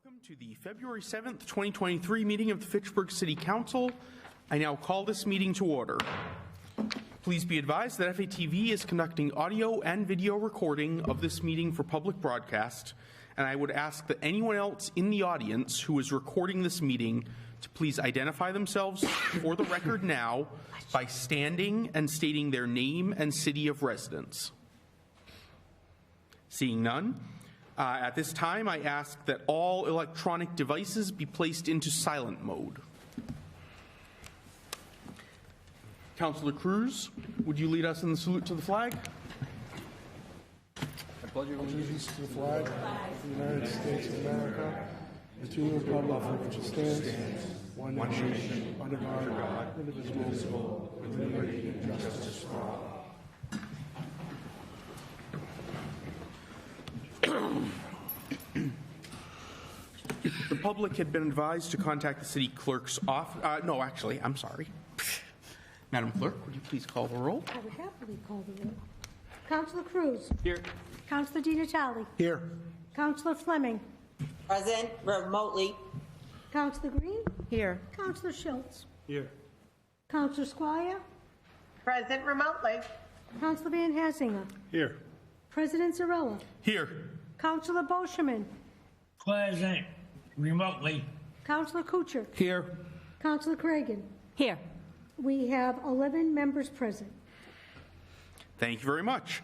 Welcome to the February 7th, 2023 meeting of the Fitchburg City Council. I now call this meeting to order. Please be advised that FATV is conducting audio and video recording of this meeting for public broadcast, and I would ask that anyone else in the audience who is recording this meeting to please identify themselves for the record now by standing and stating their name and city of residence. Seeing none, at this time, I ask that all electronic devices be placed into silent mode. Councillor Cruz, would you lead us in the salute to the flag? I pledge allegiance to the flag of the United States of America and to the republic for which it stands, one nation, under God, indivisible, with liberty and justice for all. The public had been advised to contact the city clerk's office. No, actually, I'm sorry. Madam Clerk, would you please call the roll? I would happily call the roll. Councillor Cruz. Here. Councillor Di Natale. Here. Councillor Fleming. Present remotely. Councillor Green. Here. Councillor Schultz. Here. Councillor Squire. Present remotely. Councillor Van Hassinger. Here. President Zarella. Here. Councillor Boschman. Present remotely. Councillor Kuchar. Here. Councillor Cragen. Here. We have 11 members present. Thank you very much.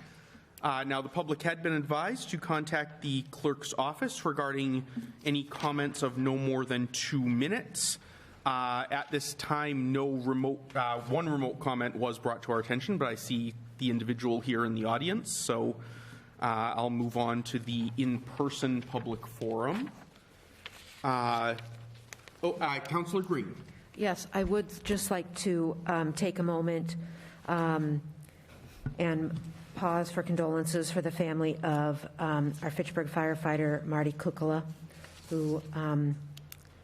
Now, the public had been advised to contact the clerk's office regarding any comments of no more than 2 minutes. At this time, one remote comment was brought to our attention, but I see the individual here in the audience, so I'll move on to the in-person public forum. Councillor Green. Yes, I would just like to take a moment and pause for condolences for the family of our Fitchburg firefighter, Marty Kukala, who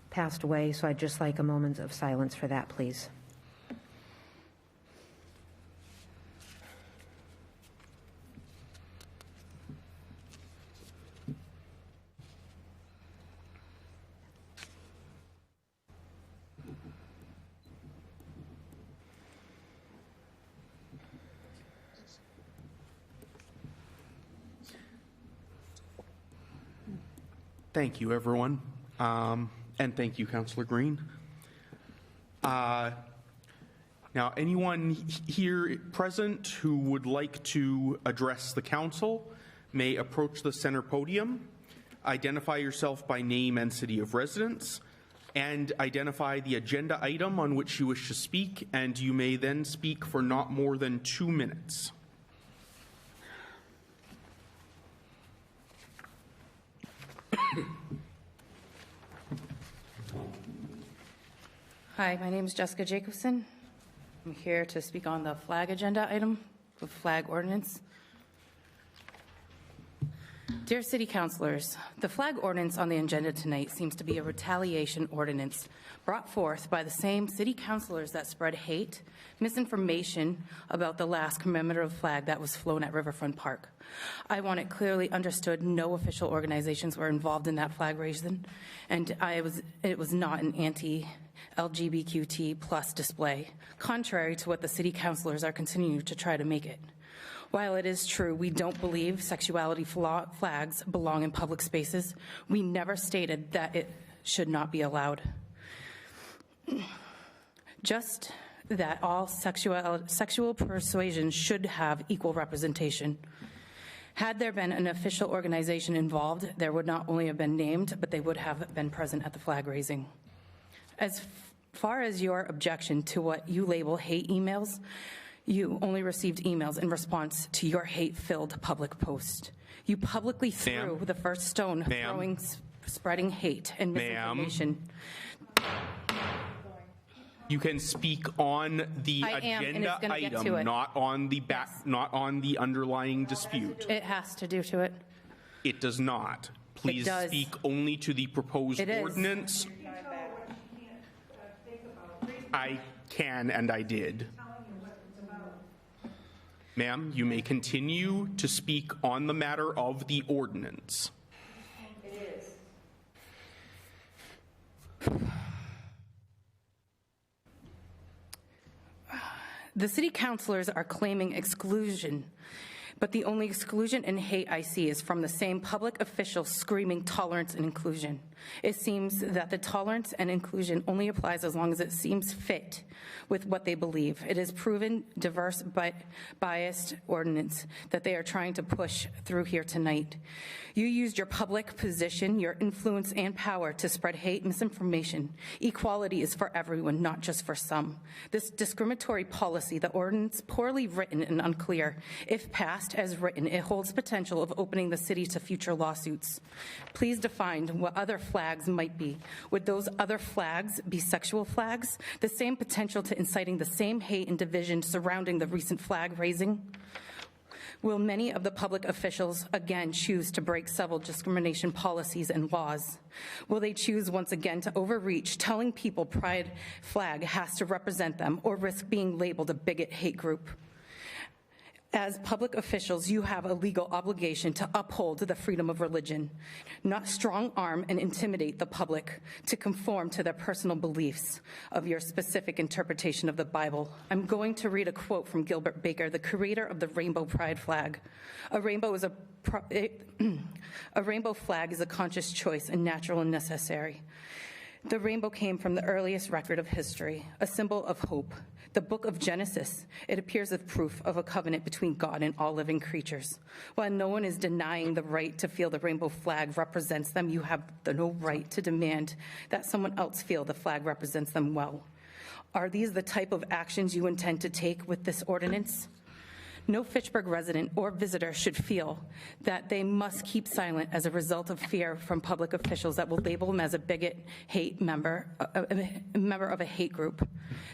passed away. So I'd just like a moment of silence for that, please. Thank you, everyone. And thank you, Councillor Green. Now, anyone here present who would like to address the council may approach the center podium, identify yourself by name and city of residence, and identify the agenda item on which you wish to speak, and you may then speak for not more than 2 minutes. Hi, my name is Jessica Jacobson. I'm here to speak on the flag agenda item, the flag ordinance. Dear City Councilors, the flag ordinance on the agenda tonight seems to be a retaliation ordinance brought forth by the same City Councilors that spread hate, misinformation about the last commemorative flag that was flown at Riverfront Park. I want it clearly understood no official organizations were involved in that flag raising, and it was not an anti-LGBTQ plus display, contrary to what the City Councilors are continuing to try to make it. While it is true we don't believe sexuality flags belong in public spaces, we never stated that it should not be allowed. Just that all sexual persuasion should have equal representation. Had there been an official organization involved, there would not only have been named, but they would have been present at the flag raising. As far as your objection to what you label hate emails, you only received emails in response to your hate-filled public post. You publicly threw the first stone, spreading hate and misinformation. You can speak on the agenda item, not on the not on the underlying dispute. It has to do to it. It does not. Please speak only to the proposed ordinance. I can and I did. Ma'am, you may continue to speak on the matter of the ordinance. It is. The city councilors are claiming exclusion, but the only exclusion and hate I see is from the same public officials screaming tolerance and inclusion. It seems that the tolerance and inclusion only applies as long as it seems fit with what they believe. It is proven diverse but biased ordinance that they are trying to push through here tonight. You used your public position, your influence and power to spread hate, misinformation. Equality is for everyone, not just for some. This discriminatory policy, the ordinance poorly written and unclear. If passed as written, it holds potential of opening the city to future lawsuits. Please define what other flags might be. Would those other flags be sexual flags? The same potential to inciting the same hate and division surrounding the recent flag raising? Will many of the public officials again choose to break several discrimination policies and laws? Will they choose once again to overreach, telling people pride flag has to represent them, or risk being labeled a bigot hate group? As public officials, you have a legal obligation to uphold the freedom of religion, not strong arm and intimidate the public to conform to their personal beliefs of your specific interpretation of the Bible. I'm going to read a quote from Gilbert Baker, the creator of the Rainbow Pride flag. A rainbow flag is a conscious choice and natural and necessary. The rainbow came from the earliest record of history, a symbol of hope. The book of Genesis, it appears as proof of a covenant between God and all living creatures. While no one is denying the right to feel the rainbow flag represents them, you have no right to demand that someone else feel the flag represents them well. Are these the type of actions you intend to take with this ordinance? No Fitchburg resident or visitor should feel that they must keep silent as a result of fear from public officials that will label them as a bigot, hate member of a hate group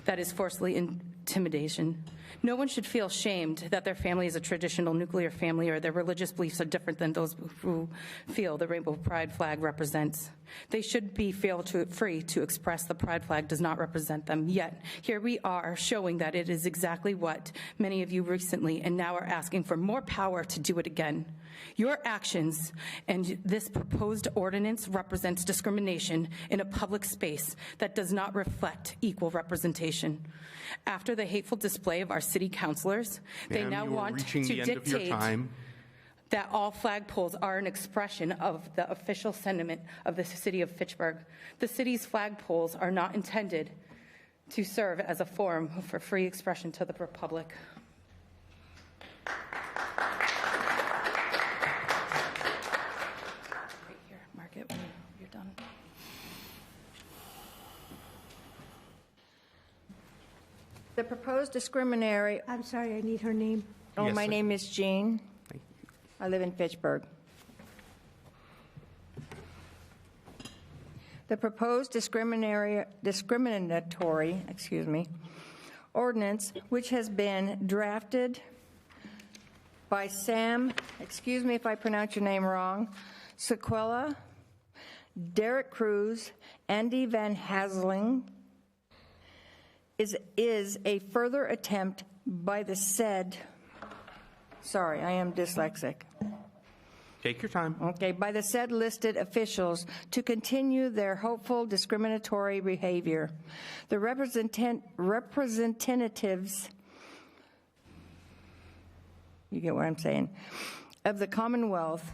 that is forcefully intimidation. No one should feel shamed that their family is a traditional nuclear family or their religious beliefs are different than those who feel the Rainbow Pride flag represents. They should be free to express the pride flag does not represent them. Yet, here we are showing that it is exactly what many of you recently and now are asking for more power to do it again. Your actions and this proposed ordinance represents discrimination in a public space that does not reflect equal representation. After the hateful display of our city councilors, they now want to dictate that all flagpoles are an expression of the official sentiment of the city of Fitchburg. The city's flagpoles are not intended to serve as a forum for free expression to the public. Right here, mark it when you're done. The proposed discriminatory. I'm sorry, I need her name. Oh, Yes, my sir. name is Jean. I live in Fitchburg. The proposed discriminatory ordinance, which has been drafted by Sam, excuse me if I pronounce your name wrong, Sequela, Derek Cruz, Andy Van Hasling, is a further attempt by the said, sorry, I am dyslexic. Take your time. Okay, by the said listed officials to continue their hopeful discriminatory behavior. The representatives, you get what I'm saying, of the Commonwealth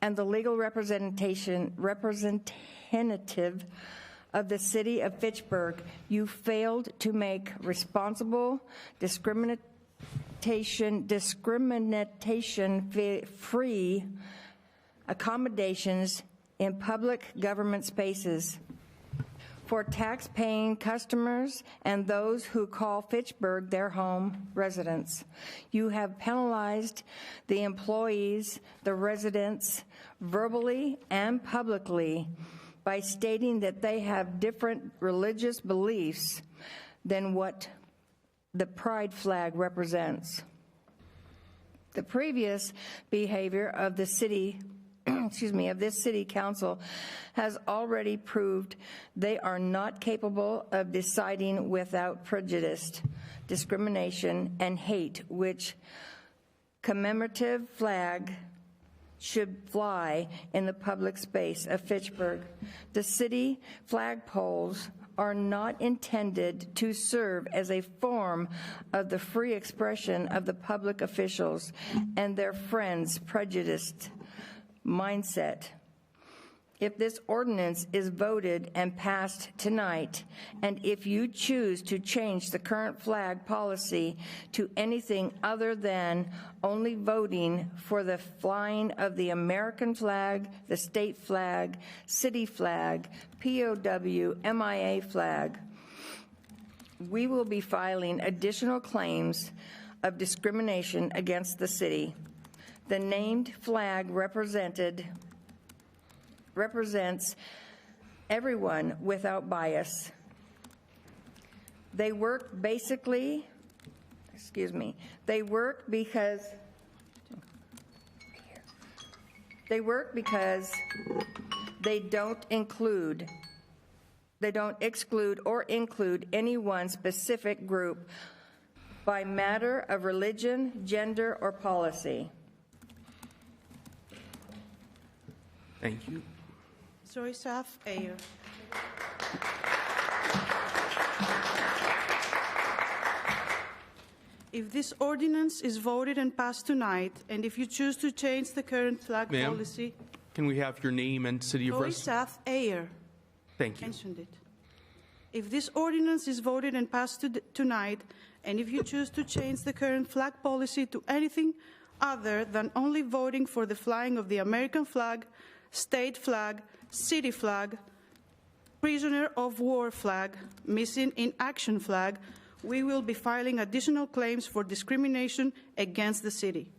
and the legal representative of the city of Fitchburg, you failed to make responsible discrimination-free accommodations in public government spaces for tax-paying customers and those who call Fitchburg their home residence. You have penalized the employees, the residents, verbally and publicly by stating that they have different religious beliefs than what the pride flag represents. The previous behavior of the city, of this city council has already proved they are not capable of deciding without prejudice, discrimination, and hate which commemorative flag should fly in the public space of Fitchburg. The city flagpoles are not intended to serve as a form of the free expression of the public officials and their friends' prejudiced mindset. If this ordinance is voted and passed tonight, and if you choose to change the current flag policy to anything other than only voting for the flying of the American flag, the state flag, city flag, POW, MIA flag, we will be filing additional claims of discrimination against the city. The named flag represents everyone without bias. They work because they don't exclude or include any one specific group by matter of religion, gender, or policy. Thank you. Zoe Saf Ayer. If this ordinance is voted and passed tonight, and if you choose to change the current flag Ma'am, policy, can we have your name and city of Zoe residence? Saf Ayer Thank you. mentioned it. If this ordinance is voted and passed tonight, and if you choose to change the current flag policy to anything other than only voting for the flying of the American flag, state flag, city flag, prisoner of war flag, missing in action flag, we will be filing additional claims for discrimination against the city.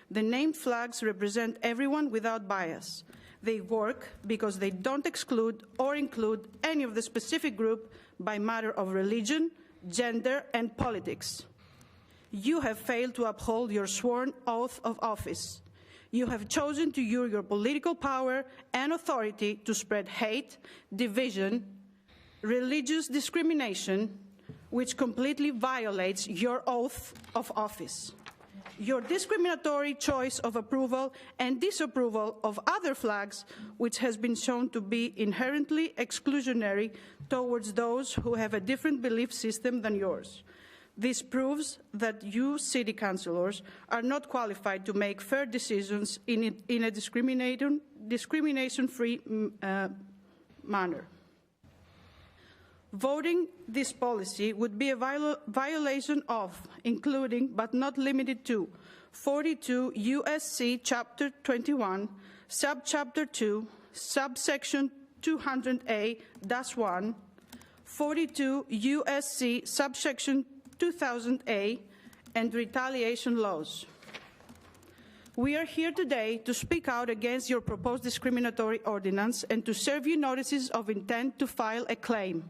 The named flags represent everyone without bias. They work because they don't exclude or include any of the specific group by matter of religion, gender, and politics. You have failed to uphold your sworn oath of office. You have chosen to use your political power and authority to spread hate, division, religious discrimination, which completely violates your oath of office. Your discriminatory choice of approval and disapproval of other flags, which has been shown to be inherently exclusionary towards those who have a different belief system than yours. This proves that you, city councilors, are not qualified to make fair decisions in a discrimination-free manner. Voting this policy would be a violation of, including but not limited to, 42 U.S.C. Chapter 21, Subchapter 2, Subsection 200A-1, 42 U.S.C. Subsection 2000A, and retaliation laws. We are here today to speak out against your proposed discriminatory ordinance and to serve you notices of intent to file a claim.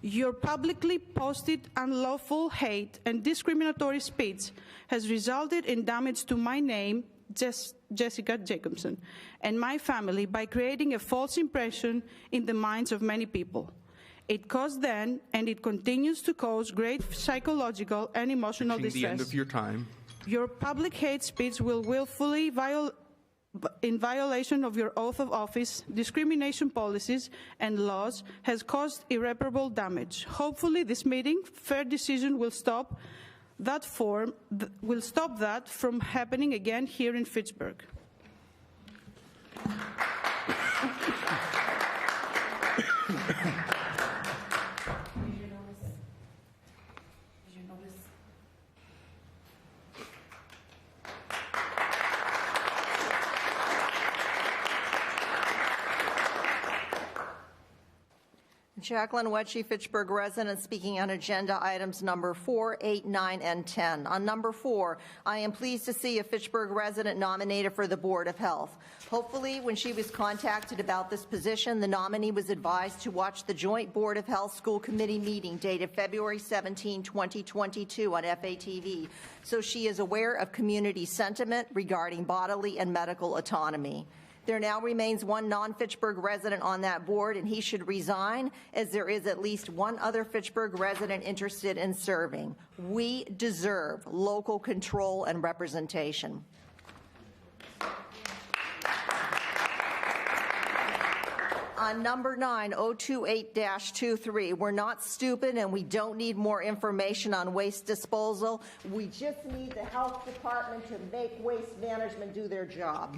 Your publicly posted unlawful hate and discriminatory speech has resulted in damage to my name, Jessica Jacobson, and my family by creating a false impression in the minds of many people. It caused then, and it continues to cause, great psychological and emotional distress. The end of your time. Your public hate speech will willfully in violation of your oath of office, discrimination policies, and laws has caused irreparable damage. Hopefully, this meeting, fair decision will stop that from happening again here in Fitchburg. Jacqueline Wetchey, Fitchburg resident, speaking on agenda items number 4, 8, 9, and 10. On number 4, I am pleased to see a Fitchburg resident nominated for the Board of Health. Hopefully, when she was contacted about this position, the nominee was advised to watch the Joint Board of Health School Committee meeting dated February 17, 2022 on FATV, so she is aware of community sentiment regarding bodily and medical autonomy. There now remains one non-Fitchburg resident on that board, and he should resign, as there is at least one other Fitchburg resident interested in serving. We deserve local control and representation. On number 9, 028-23, we're not stupid and we don't need more information on waste disposal. We just need the health department to make waste management do their job.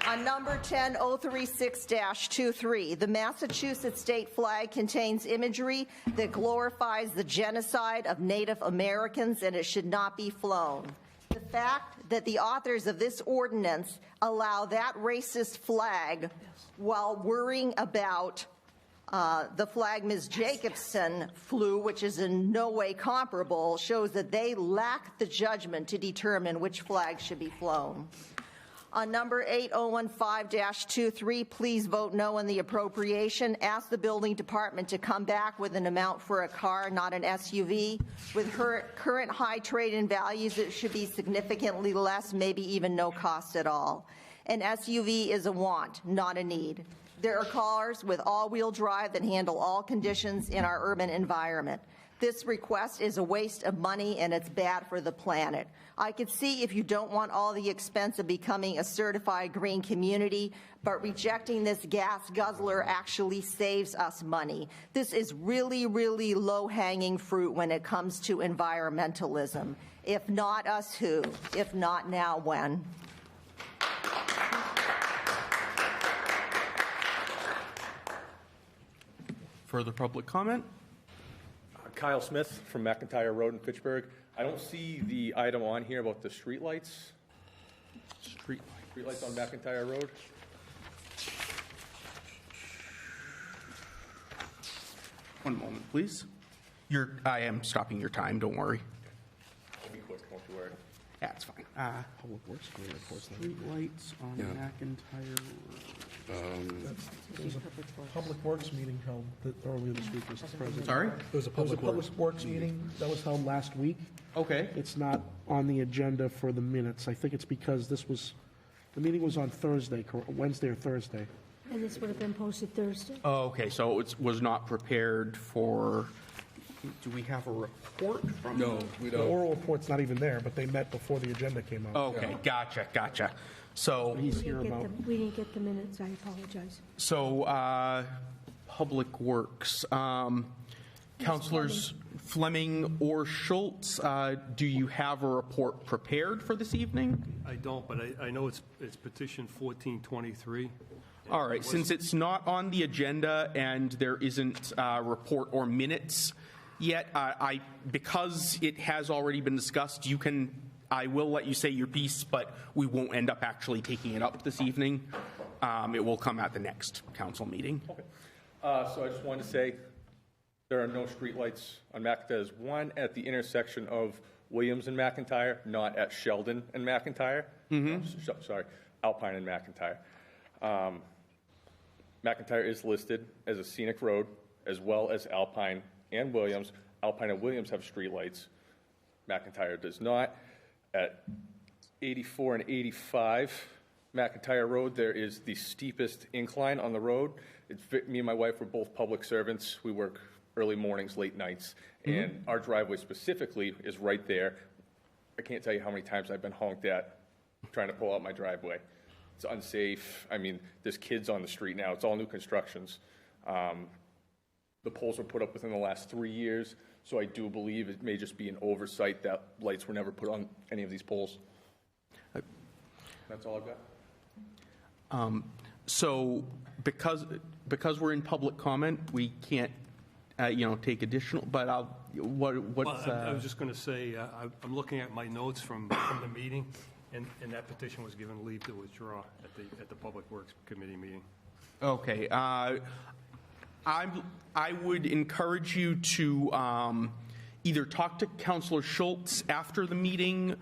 On number 10, 036-23, the Massachusetts state flag contains imagery that glorifies the genocide of Native Americans, and it should not be flown. The fact that the authors of this ordinance allow that racist flag while worrying about the flag Ms. Jacobson flew, which is in no way comparable, shows that they lack the judgment to determine which flag should be flown. On number 8015-23, please vote no on the appropriation. Ask the building department to come back with an amount for a car, not an SUV. With her current high trade-in values, it should be significantly less, maybe even no cost at all. An SUV is a want, not a need. There are cars with all-wheel drive that handle all conditions in our urban environment. This request is a waste of money and it's bad for the planet. I could see if you don't want all the expense of becoming a certified green community, but rejecting this gas guzzler actually saves us money. This is really, really low-hanging fruit when it comes to environmentalism. If not us, who? If not now, when? Further public comment? Kyle Smith from McIntyre Road in Fitchburg. I don't see the item on here about the streetlights. Streetlights on McIntyre Road. One moment, please. I am stopping your time, don't worry. I'll be quick, don't you worry. That's fine. Public Works Committee reports. Streetlights on McIntyre Road. There's a Public Works meeting held earlier this week, Mr. President. Sorry? There was a Public Works meeting that was held last week. Okay. It's not on the agenda for the minutes. I think it's because the meeting was on Thursday, Wednesday or Thursday. And this would have been posted Thursday. Oh, okay, so it was not prepared for, do we have a report from? No, we The don't. oral report's not even there, but they met before the agenda came out. Okay, gotcha. So, He's here about. We didn't get the minutes, I apologize. so Public Works, Councilors Fleming or Schultz, do you have a report prepared for this evening? I don't, but I know it's petition 1423. All right, since it's not on the agenda and there isn't a report or minutes yet, because it has already been discussed, I will let you say your piece, but we won't end up actually taking it up this evening. It will come at the next council meeting. Okay. So I just wanted to say there are no streetlights on McIntyre. There's one at the intersection of Williams and McIntyre, not at Sheldon and McIntyre. Sorry, Alpine and McIntyre. McIntyre is listed as a scenic road, as well as Alpine and Williams. Alpine and Williams have streetlights. McIntyre does not. At 84 and 85 McIntyre Road, there is the steepest incline on the road. Me and my wife were both public servants. We work early mornings, late nights, and our driveway specifically is right there. I can't tell you how many times I've been honked at trying to pull out my driveway. It's unsafe. I mean, there's kids on the street now. It's all new constructions. The poles were put up within the last 3 years, so I do believe it may just be an oversight that lights were never put on any of these poles. That's all I've got. So because we're in public comment, we can't, take additional, but I was just going to say, I'm looking at my notes from the meeting, and that petition was given leave to withdraw at the Public Works Committee meeting. Okay. I would encourage you to either talk to Councilor Schultz after the meeting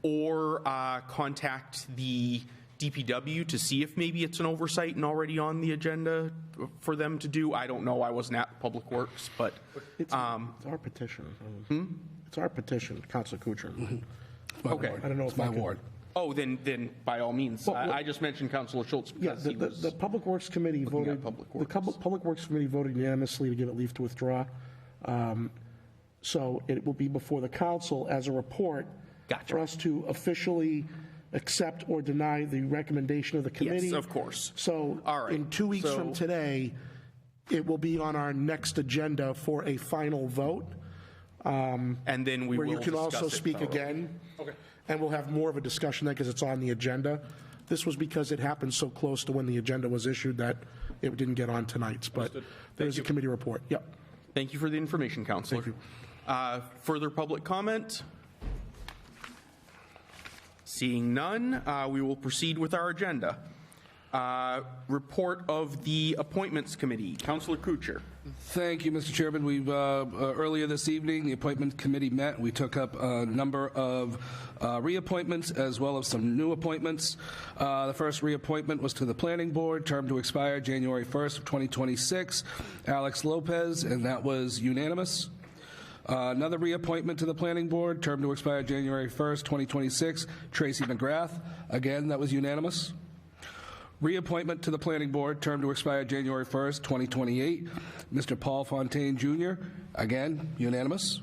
or contact the DPW to see if maybe it's an oversight and already on the agenda for them to do. I don't know. I wasn't at Public Works, but It's our petition. It's our petition, Councilor Kuchar. okay. I don't know if my ward. Oh, then by all means. I just mentioned Councilor Schultz Yeah, because he was the Public Works Committee looking voted. at Public The Works. Public Works Committee voted unanimously to give it leave to withdraw. So it will be before the council as a report Gotcha. for us to officially accept or deny the recommendation of the committee. Yes, of course. So All right. in 2 weeks So- from today, it will be on our next agenda for a final vote. And then we where will you can discuss also it speak thoroughly. again. Okay. And we'll have more of a discussion then because it's on the agenda. This was because it happened so close to when the agenda was issued that it didn't get on tonight's, but there's a committee report. Yep. Thank you for the information, Counselor. Thank Further public comment? Seeing none, we will proceed with our agenda. Report of the Appointments Committee. Counselor Kuchar. Thank you, Mr. Chairman. We've earlier this evening, the Appointment Committee met. We took up a number of reappointments as well as some new appointments. The first reappointment was to the Planning Board, term to expire January 1st of 2026. Alex Lopez, and that was unanimous. Another reappointment to the Planning Board, term to expire January 1st, 2026. Tracy McGrath, again, that was unanimous. Reappointment to the Planning Board, term to expire January 1st, 2028. Mr. Paul Fontaine, Jr., again, unanimous.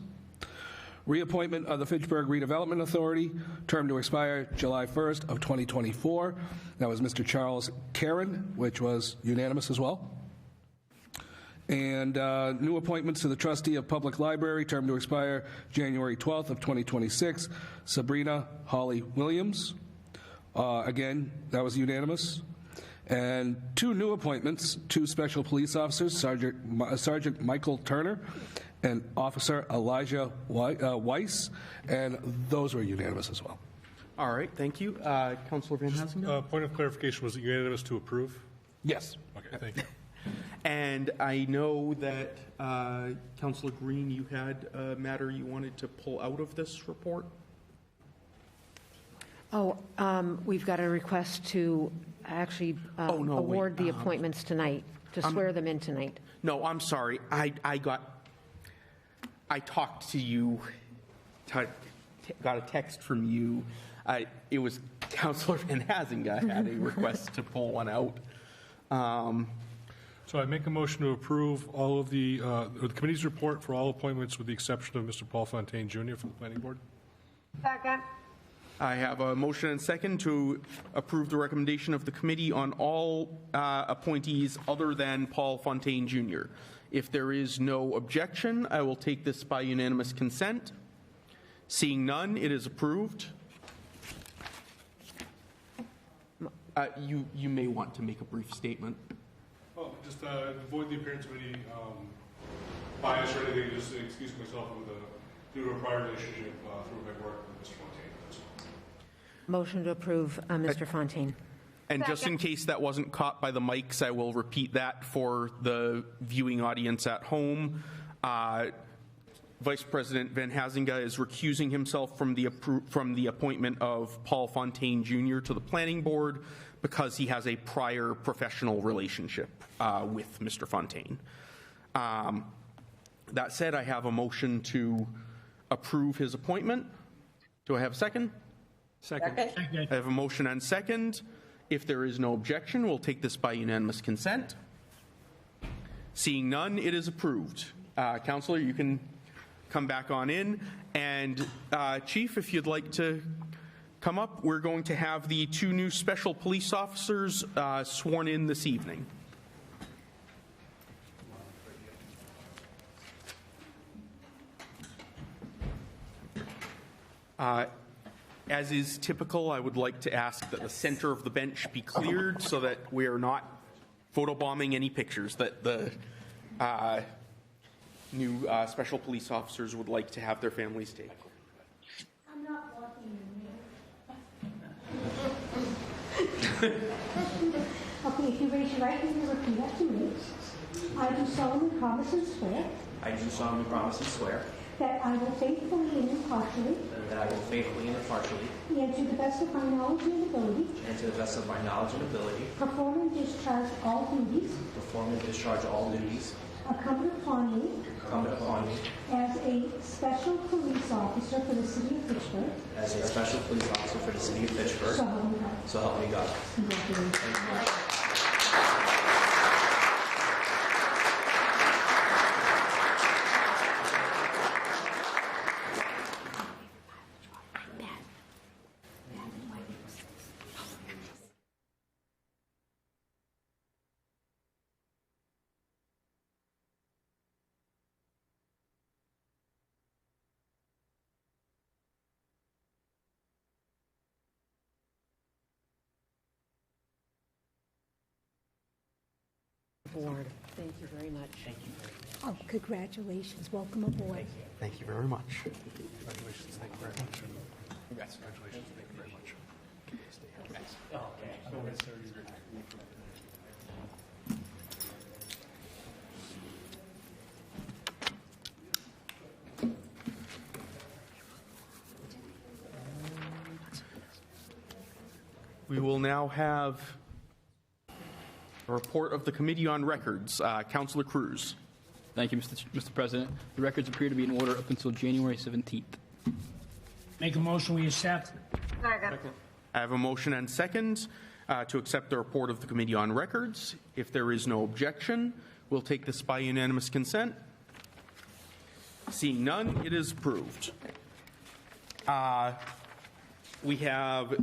Reappointment of the Fitchburg Redevelopment Authority, term to expire July 1st of 2024. That was Mr. Charles Karen, which was unanimous as well. And new appointments to the Trustee of Public Library, term to expire January 12th of 2026. Sabrina Holly Williams. Again, that was unanimous. And two new appointments, two special police officers, Sergeant Michael Turner and Officer Elijah Weiss, and those were unanimous as well. All right, thank you. Councilor Van Hassingen? Point of clarification, was it unanimous to approve? Yes. Okay, thank you. And I know that, Councilor Green, you had a matter you wanted to pull out of this report? We've got a request to actually award the appointments tonight, to swear them in tonight. No, I'm sorry. I talked to you, got a text from you. It was Councilor Van Hassingen had a request to pull one out. So I make a motion to approve all of the committee's report for all appointments with the exception of Mr. Paul Fontaine Jr. for the Planning Board. Second. I have a motion and second to approve the recommendation of the committee on all appointees other than Paul Fontaine Jr. If there is no objection, I will take this by unanimous consent. Seeing none, it is approved. You may want to make a brief statement. Oh, just avoid the appearance of any bias or anything. Just excuse myself due to a prior relationship through my work with Mr. Fontaine. Motion to approve Mr. Fontaine. And just in case that wasn't caught by the mics, I will repeat that for the viewing audience at home. Vice President Van Hassingen is recusing himself from the appointment of Paul Fontaine Jr. to the Planning Board because he has a prior professional relationship with Mr. Fontaine. That said, I have a motion to approve his appointment. Do I have a second? Second. I have a motion and second. If there is no objection, we'll take this by unanimous consent. Seeing none, it is approved. Councilor, you can come back on in. And Chief, if you'd like to come up, we're going to have the two new special police officers sworn in this evening. As is typical, I would like to ask that the center of the bench be cleared so that we are not photobombing any pictures that the new special police officers would like to have their families take. I'm not walking in. Okay, if you raise your right hand and repeat after me. I do solemnly promise and swear I do solemnly promise and swear that I will faithfully and impartially, that I will faithfully and impartially, and to the best of my knowledge and ability, and to the best of my knowledge and ability, perform and discharge all duties perform and discharge all duties incumbent upon me incumbent upon me as a special police officer for the city of Fitchburg. as a special police officer for the city of Fitchburg. So help me God. So help me God. Congratulations. aboard. Thank you very much. Thank you. Oh, congratulations. Welcome aboard. Thank you very much. Congratulations. Thank you very much. Congrats. Congratulations. Thank you very much. We will now have a report of the Committee on Records. Councilor Cruz. Thank you, Mr. President. The records appear to be in order up until January 17th. Make a motion, we accept. Second. I have a motion and second to accept the report of the Committee on Records. If there is no objection, we'll take this by unanimous consent. Seeing none, it is approved. We have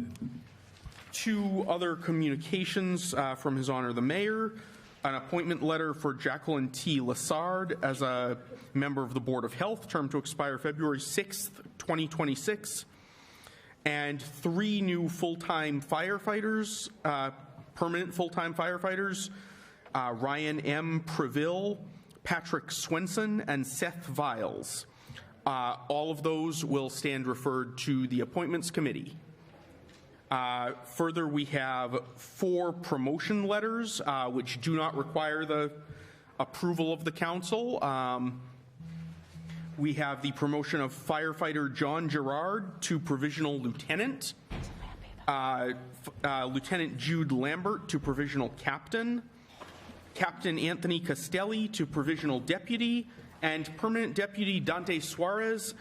two other communications from His Honor the Mayor. An appointment letter for Jacqueline T. Lassard as a member of the Board of Health, term to expire February 6th, 2026. And 3 new full-time firefighters, permanent full-time firefighters, Ryan M. Preville, Patrick Swenson, and Seth Viles. All of those will stand referred to the Appointments Committee. Further, we have 4 promotion letters, which do not require the approval of the council. We have the promotion of firefighter John Gerard to provisional lieutenant, Lieutenant Jude Lambert to provisional captain, Captain Anthony Castelli to provisional deputy, and permanent deputy Dante Suarez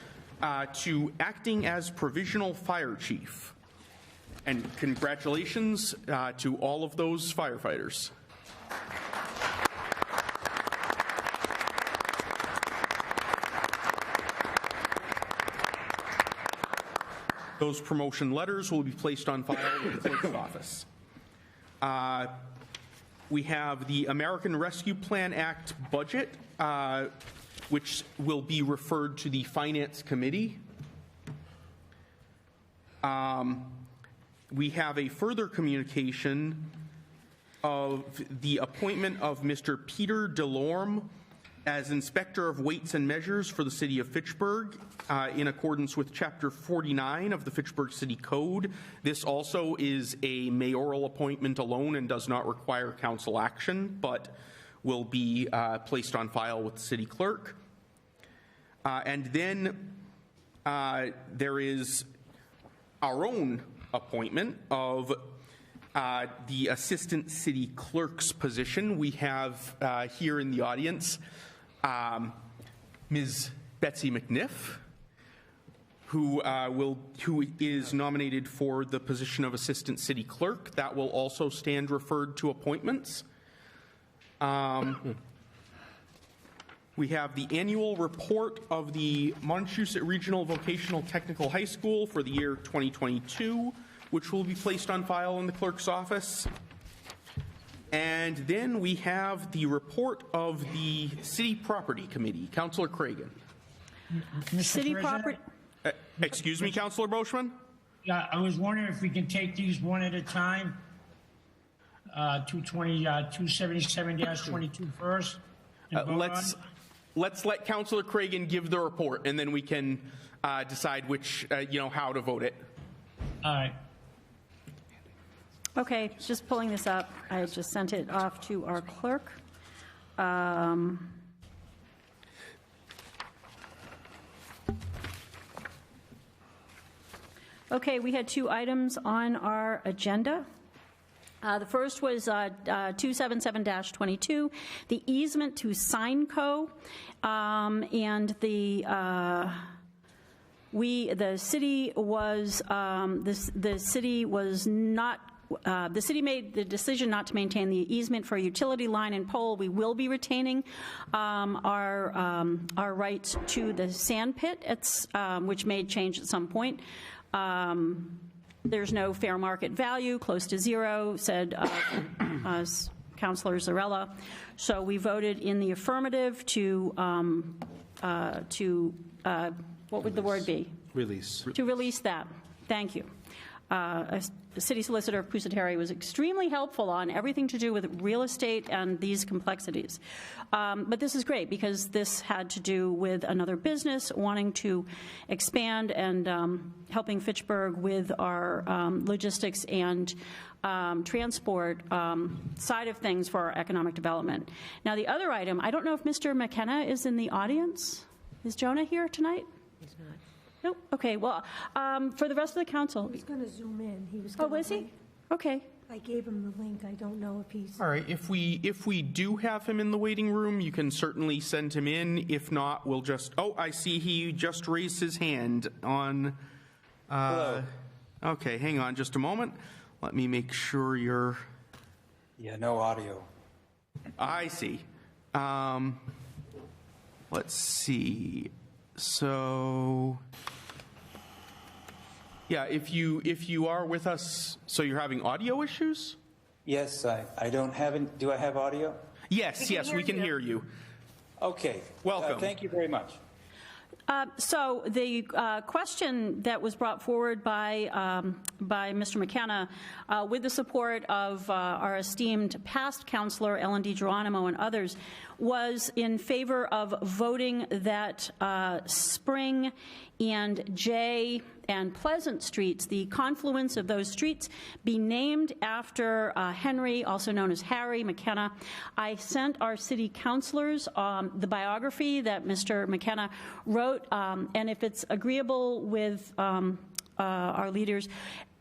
to acting as provisional fire chief. And congratulations to all of those firefighters. Those promotion letters will be placed on file with the clerk's office. We have the American Rescue Plan Act budget, which will be referred to the Finance Committee. We have a further communication of the appointment of Mr. Peter Delorme as Inspector of Weights and Measures for the City of Fitchburg in accordance with Chapter 49 of the Fitchburg City Code. This also is a mayoral appointment alone and does not require council action, but will be placed on file with the city clerk. And then there is our own appointment of the Assistant City Clerk's position. We have here in the audience Ms. Betsy McNiff, who is nominated for the position of Assistant City Clerk. That will also stand referred to appointments. We have the annual report of the Montechusett Regional Vocational Technical High School for the year 2022, which will be placed on file in the clerk's office. And then we have the report of the City Property Committee. Councillor Cragen. City Property. Excuse me, Councillor Boschman? Yeah, I was wondering if we can take these one at a time. 277-22 first. Let's let Councillor Cragen give the report, and then we can decide which, how to vote it. All right. Okay, just pulling this up. I just sent it off to our clerk. Okay, we had 2 items on our agenda. The first was 277-22, the easement to Signco, and the city made the decision not to maintain the easement for a utility line and pole. We will be retaining our right to the sand pit, which may change at some point. There's no fair market value, close to zero, said Councillor Zarella. So we voted in the affirmative to what would the word be? Release. To release that. Thank you. City Solicitor Pusateri was extremely helpful on everything to do with real estate and these complexities. But this is great because this had to do with another business wanting to expand and helping Fitchburg with our logistics and transport side of things for our economic development. Now, the other item, I don't know if Mr. McKenna is in the audience. Is Jonah here tonight? He's not. Nope. Okay, well, for the rest of the council. He was going to zoom in. He was Oh, gonna was he? Okay. I gave him the link. I don't know if he's... All right, if we do have him in the waiting room, you can certainly send him in. If not, we'll just, oh, I see he just raised his hand on, Hello. Okay, hang on just a moment. Let me make sure you're... Yeah, no audio. I see. Let's see. So, yeah, if you are with us, so you're having audio issues? Yes, I don't have it. Do I have audio? Yes, we can hear you. Okay. Welcome. Thank you very much. So the question that was brought forward by Mr. McKenna, with the support of our esteemed past councilor Ellen DiGeronimo and others, was in favor of voting that Spring and J and Pleasant Streets, the confluence of those streets, be named after Henry, also known as Harry McKenna. I sent our city councilors the biography that Mr. McKenna wrote, and if it's agreeable with our leaders,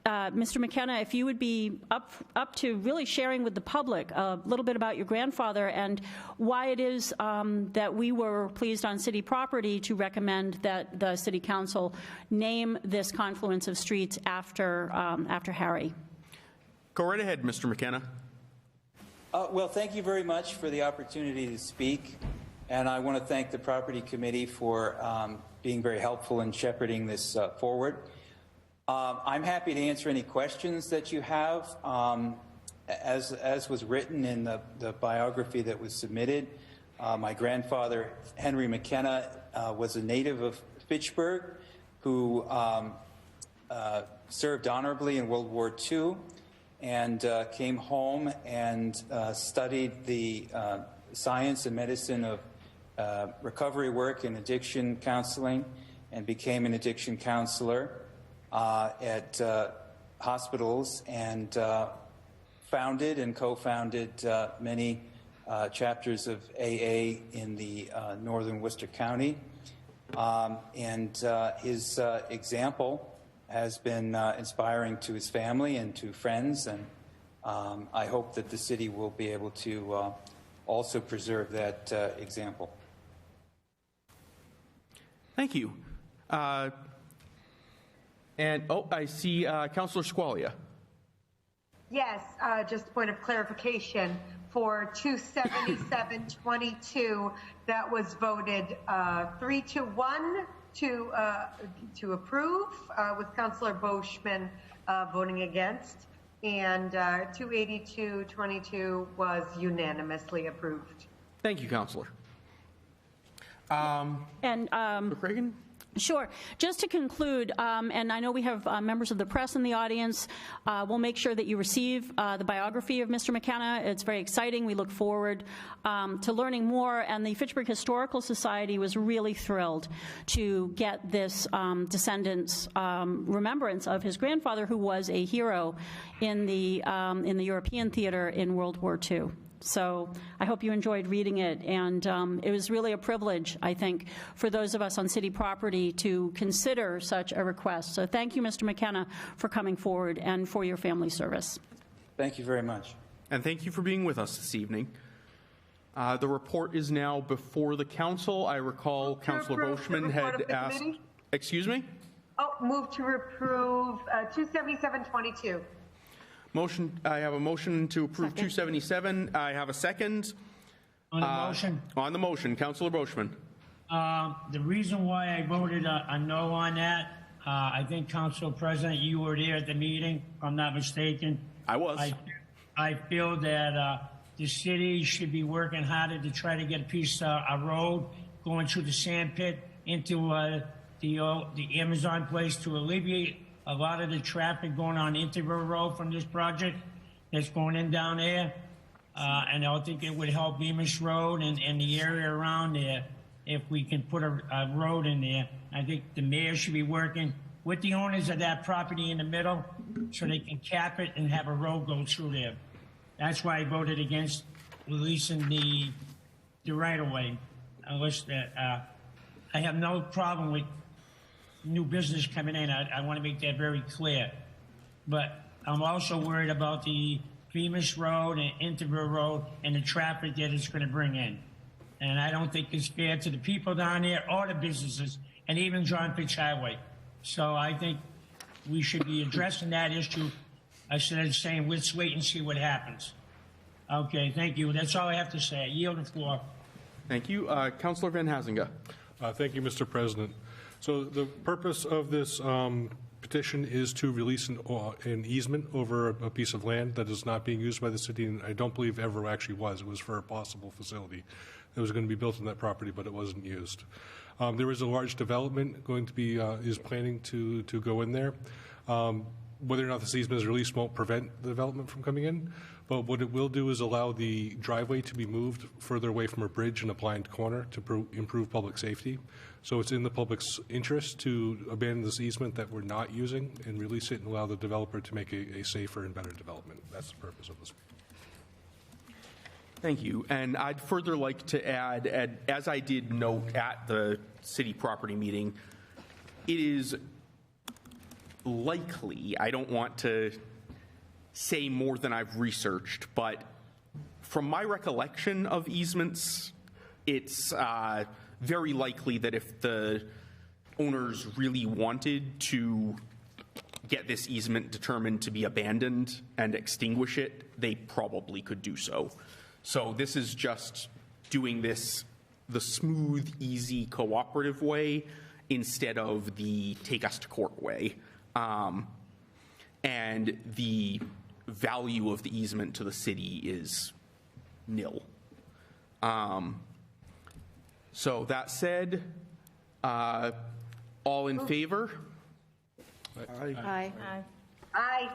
Mr. McKenna, if you would be up to really sharing with the public a little bit about your grandfather and why it is that we were pleased on city property to recommend that the city council name this confluence of streets after Harry. Go right ahead, Mr. McKenna. Well, thank you very much for the opportunity to speak, and I want to thank the Property Committee for being very helpful in shepherding this forward. I'm happy to answer any questions that you have. As was written in the biography that was submitted, my grandfather, Henry McKenna, was a native of Fitchburg who served honorably in World War II and came home and studied the science and medicine of recovery work and addiction counseling and became an addiction counselor at hospitals and founded and co-founded many chapters of AA in the northern Worcester County. And his example has been inspiring to his family and to friends, and I hope that the city will be able to also preserve that example. Thank you. And, I see Councilor Squalia. Yes, just a point of clarification. For 277-22, that was voted 3-1 to approve, with Councilor Boschman voting against, and 282-22 was unanimously approved. Thank you, Councilor. Cragen? Sure. Just to conclude, and I know we have members of the press in the audience, we'll make sure that you receive the biography of Mr. McKenna. It's very exciting. We look forward to learning more, and the Fitchburg Historical Society was really thrilled to get this descendant's remembrance of his grandfather, who was a hero in the European theater in World War II. So I hope you enjoyed reading it, and it was really a privilege, I think, for those of us on city property to consider such a request. So thank you, Mr. McKenna, for coming forward and for your family service. Thank you very much. And thank you for being with us this evening. The report is now before the council. I recall Councilor Boschman had asked... Committee? Excuse me? Move to approve 277-22. Motion. I have a motion to approve 277. I have a second. On the motion? On the motion, Councilor Boschman. The reason why I voted a no on that, I think, Council President, you were there at the meeting, if I'm not mistaken. I was. I feel that the city should be working harder to try to get a piece of road going through the sand pit into the Amazon place to alleviate a lot of the traffic going on Interville Road from this project that's going in down there. And I think it would help Beamish Road and the area around there if we can put a road in there. I think the mayor should be working with the owners of that property in the middle so they can cap it and have a road go through there. That's why I voted against releasing the right-of-way. I have no problem with new business coming in. I want to make that very clear. But I'm also worried about the Beamish Road and Interville Road and the traffic that it's going to bring in. And I don't think it's fair to the people down there or the businesses and even John Fitch Highway. So I think we should be addressing that issue instead of saying, let's wait and see what happens. Okay, thank you. That's all I have to say. I yield the floor. Thank you. Councillor Van Hazinga. Thank you, Mr. President. So the purpose of this petition is to release an easement over a piece of land that is not being used by the city, and I don't believe ever actually was. It was for a possible facility that was going to be built on that property, but it wasn't used. There is a large development going to be, is planning to go in there. Whether or not this easement is released won't prevent the development from coming in, but what it will do is allow the driveway to be moved further away from a bridge in a blind corner to improve public safety. So it's in the public's interest to abandon this easement that we're not using and release it and allow the developer to make a safer and better development. That's the purpose of this. Thank you. And I'd further like to add, as I did note at the city property meeting, it is likely, I don't want to say more than I've researched, but from my recollection of easements, it's very likely that if the owners really wanted to get this easement determined to be abandoned and extinguish it, they probably could do so. So this is just doing this the smooth, easy, cooperative way instead of the take us to court way. And the value of the easement to the city is nil. So that said, all in favor? Aye. Aye. Aye.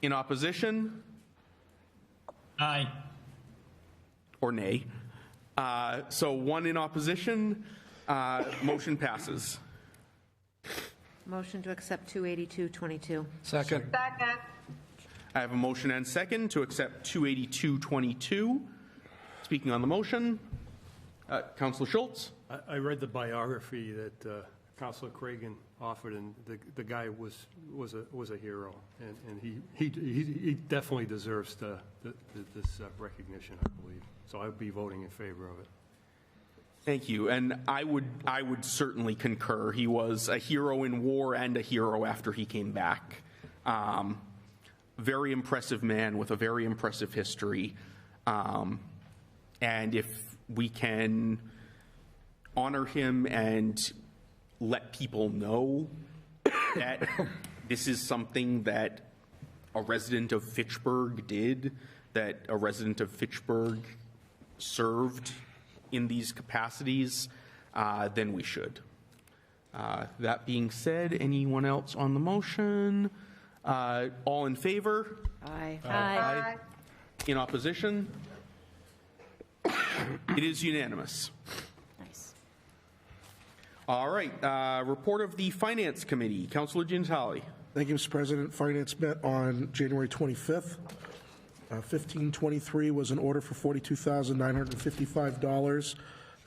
In opposition? Aye. Or nay? So one in opposition, motion passes. Motion to accept 28222. Second. Second. I have a motion and second to accept 28222. Speaking on the motion, Councillor Schultz. I read the biography that Councillor Cragen offered, and the guy was a hero, and he definitely deserves this recognition, I believe. So I would be voting in favor of it. Thank you, and I would certainly concur. He was a hero in war and a hero after he came back. Very impressive man with a very impressive history, and if we can honor him and let people know that this is something that a resident of Fitchburg did, that a resident of Fitchburg served in these capacities, then we should. That being said, anyone else on the motion? All in favor? Aye. Aye. In opposition? It is unanimous. Nice. All right. Report of the Finance Committee. Councillor Gintali. Thank you, Mr. President. Finance met on January 25th. 1523 was an order for $42,955,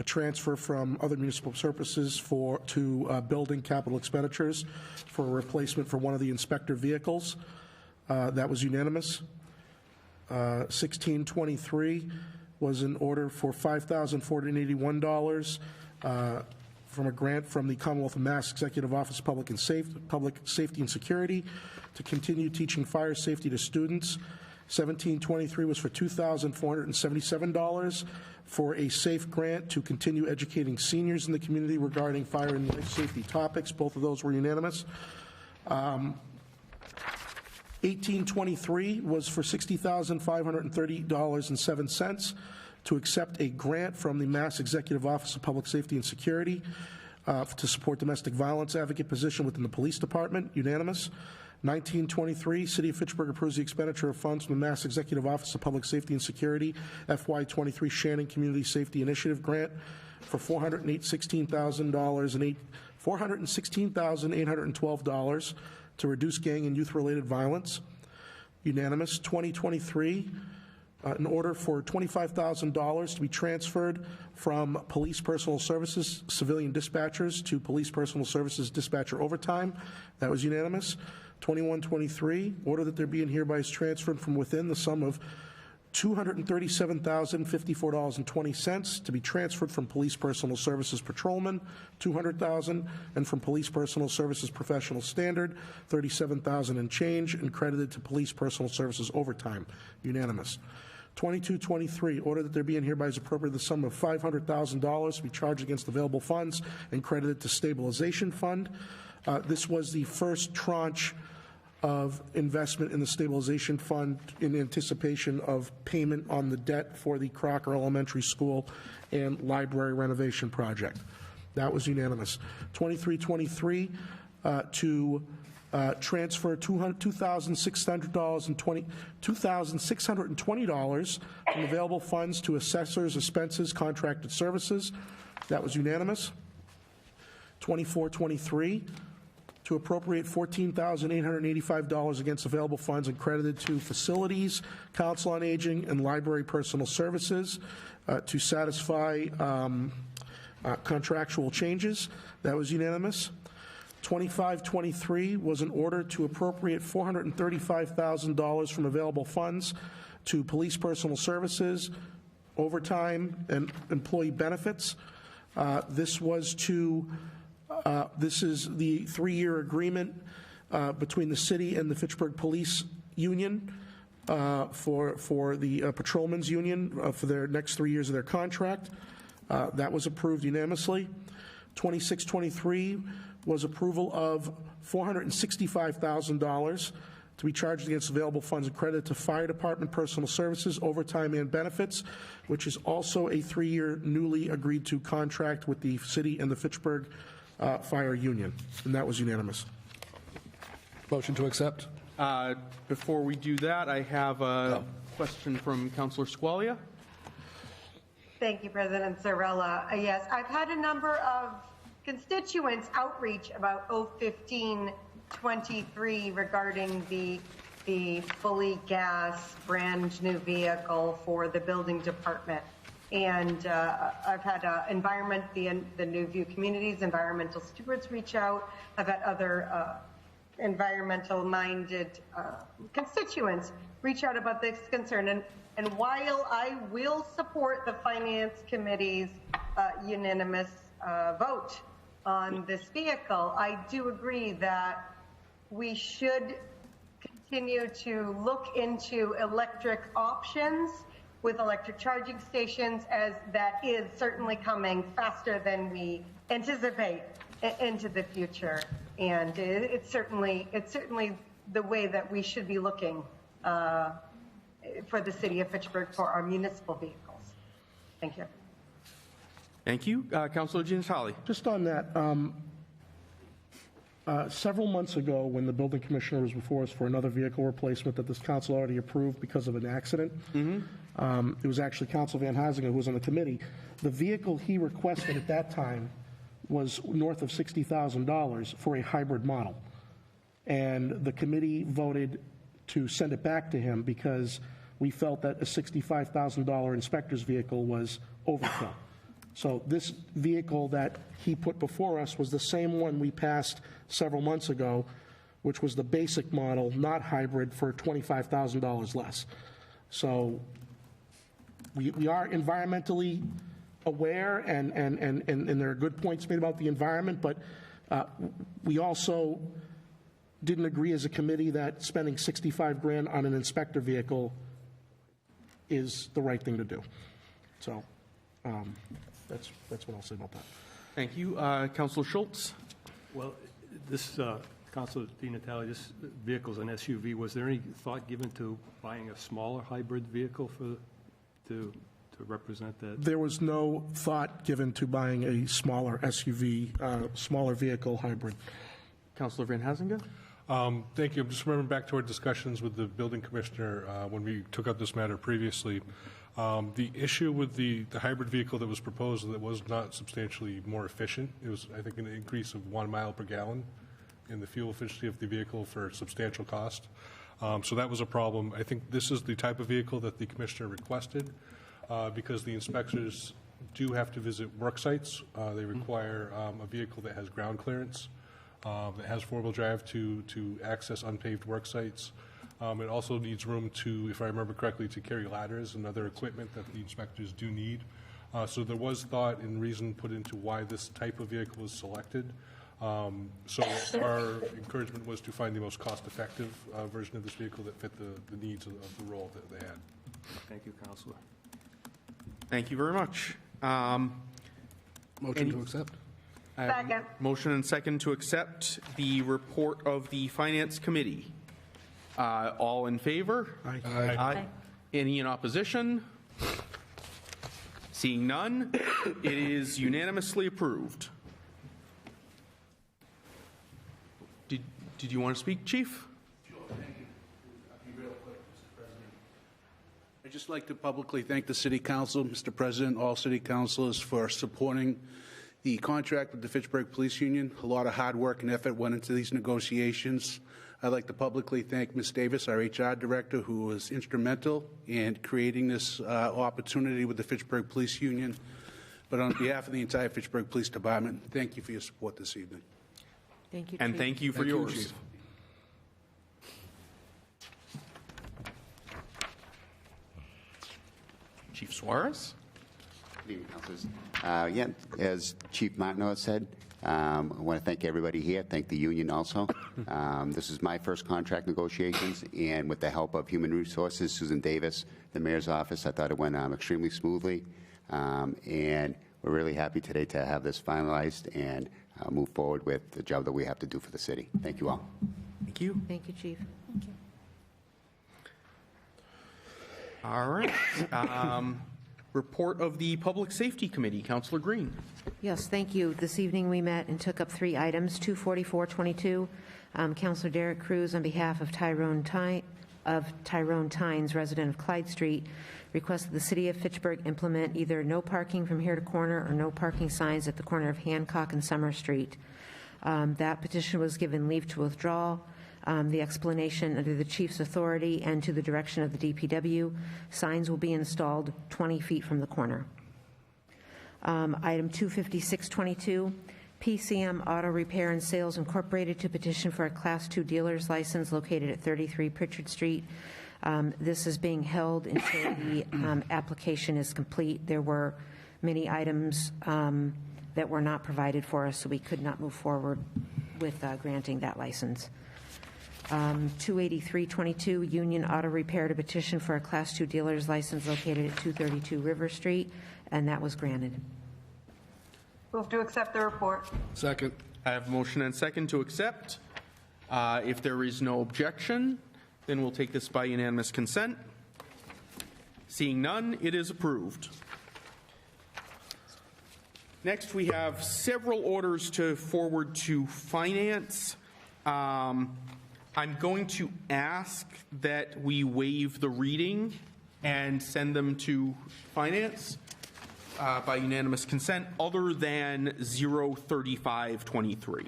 a transfer from other municipal surpluses to building capital expenditures for a replacement for one of the inspector vehicles. That was unanimous. 1623 was an order for $5,481 from a grant from the Commonwealth of Mass Executive Office of Public Safety and Security to continue teaching fire safety to students. 1723 was for $2,477 for a SAFE grant to continue educating seniors in the community regarding fire and life safety topics. Both of those were unanimous. 1823 was for $60,530.07 to accept a grant from the Mass Executive Office of Public Safety and Security to support domestic violence advocate position within the police department. Unanimous. 1923, City of Fitchburg approves the expenditure of funds from the Mass Executive Office of Public Safety and Security FY23 Shannon Community Safety Initiative Grant for $416,812 to reduce gang and youth-related violence. Unanimous. 2023, an order for $25,000 to be transferred from Police Personal Services civilian dispatchers to Police Personal Services dispatcher overtime. That was unanimous. 2123, order that there be and hereby is transferred from within the sum of $237,054.20 to be transferred from Police Personal Services Patrolman, $200,000, and from Police Personal Services Professional Standard, $37,000 and change, and credited to Police Personal Services overtime. Unanimous. 2223, order that there be and hereby is appropriated the sum of $500,000 to be charged against available funds and credited to stabilization fund. This was the first tranche of investment in the stabilization fund in anticipation of payment on the debt for the Crocker Elementary School and library renovation project. That was unanimous. 2323 to transfer $2,620 from available funds to assessors, expenses, contracted services. That was unanimous. 2423 to appropriate $14,885 against available funds and credited to facilities, council on aging, and library personal services to satisfy contractual changes. That was unanimous. 2523 was an order to appropriate $435,000 from available funds to police personal services, overtime, and employee benefits. This is the 3-year agreement between the city and the Fitchburg Police Union for the Patrolmen's Union for their next 3 years of their contract. That was approved unanimously. 2623 was approval of $465,000 to be charged against available funds and credit to Fire Department personal services, overtime, and benefits, which is also a 3-year newly agreed to contract with the city and the Fitchburg Fire Union, and that was unanimous. Motion to accept? Before we do that, I have a question from Councilor Squalia. Thank you, President Zarella. Yes, I've had a number of constituents outreach about 01523 regarding the fully gas brand new vehicle for the building department. And I've had the New View Communities, environmental stewards reach out. I've had other environmental-minded constituents reach out about this concern. And while I will support the Finance Committee's unanimous vote on this vehicle, I do agree that we should continue to look into electric options with electric charging stations, as that is certainly coming faster than we anticipate into the future. And it's certainly the way that we should be looking for the city of Fitchburg for our municipal vehicles. Thank you. Thank you. Councilor Giannatalli. Just on that, several months ago, when the building commissioner was before us for another vehicle replacement that this council already approved because of an accident, it was actually Councilor Van Huizinga who was on the committee. The vehicle he requested at that time was north of $60,000 for a hybrid model. And the committee voted to send it back to him because we felt that a $65,000 inspector's vehicle was overkill. So this vehicle that he put before us was the same one we passed several months ago, which was the basic model, not hybrid, for $25,000 less. So we are environmentally aware, and there are good points made about the environment, but we also didn't agree as a committee that spending $65,000 on an inspector vehicle is the right thing to do. So that's what I'll say about that. Thank you. Councilor Schultz. Well, this, Councilor Di-Natale, this vehicle's an SUV. Was there any thought given to buying a smaller hybrid vehicle to represent that? There was no thought given to buying a smaller SUV, smaller vehicle hybrid. Councilor Van Huizinga. Thank you. I'm just remembering back to our discussions with the building commissioner when we took up this matter previously. The issue with the hybrid vehicle that was proposed that was not substantially more efficient. It was, I think, an increase of 1 mile per gallon in the fuel efficiency of the vehicle for substantial cost. So that was a problem. I think this is the type of vehicle that the commissioner requested because the inspectors do have to visit work sites. They require a vehicle that has ground clearance, that has four-wheel drive to access unpaved work sites. It also needs room to, if I remember correctly, to carry ladders and other equipment that the inspectors do need. So there was thought and reason put into why this type of vehicle was selected. So our encouragement was to find the most cost-effective version of this vehicle that fit the needs of the role that they had. Thank you, Councilor. Thank you very much. Motion to accept. Second. Motion and second to accept the report of the Finance Committee. All in favor? Aye. Aye. Any in opposition? Seeing none, it is unanimously approved. Did you want to speak, Chief? Sure, thank you. I'll be real quick, Mr. President. I'd just like to publicly thank the City Council, Mr. President, all City Councilors for supporting the contract with the Fitchburg Police Union. A lot of hard work and effort went into these negotiations. I'd like to publicly thank Ms. Davis, our HR Director, who was instrumental in creating this opportunity with the Fitchburg Police Union. But on behalf of the entire Fitchburg Police Department, thank you for your support this evening. Thank you, And Chief. thank you for Thank you, yours. Chief. Chief Suarez? Good evening, Councilors. As Chief Martineau said, I want to thank everybody here, thank the union also. This is my first contract negotiations, and with the help of Human Resources, Susan Davis, the Mayor's office, I thought it went extremely smoothly. And we're really happy today to have this finalized and move forward with the job that we have to do for the city. Thank you all. Thank you. Thank you, Chief. All right. Report of the Public Safety Committee. Councilor Green. Yes, thank you. This evening we met and took up 3 items. 24422, Councilor Derek Cruz, on behalf of Tyrone Tynes, resident of Clyde Street, requested the City of Fitchburg implement either no parking from here to corner or no parking signs at the corner of Hancock and Summer Street. That petition was given leave to withdraw. The explanation under the chief's authority and to the direction of the DPW, signs will be installed 20 feet from the corner. Item 25622, PCM Auto Repair and Sales Incorporated to petition for a Class 2 dealer's license located at 33 Pritchard Street. This is being held until the application is complete. There were many items that were not provided for us, so we could not move forward with granting that license. 28322, Union Auto Repair to petition for a Class 2 dealer's license located at 232 River Street, and that was granted. Move to accept the report. Second. I have a motion and second to accept. If there is no objection, then we'll take this by unanimous consent. Seeing none, it is approved. Next, we have several orders to forward to Finance. I'm going to ask that we waive the reading and send them to Finance by unanimous consent, other than 03523.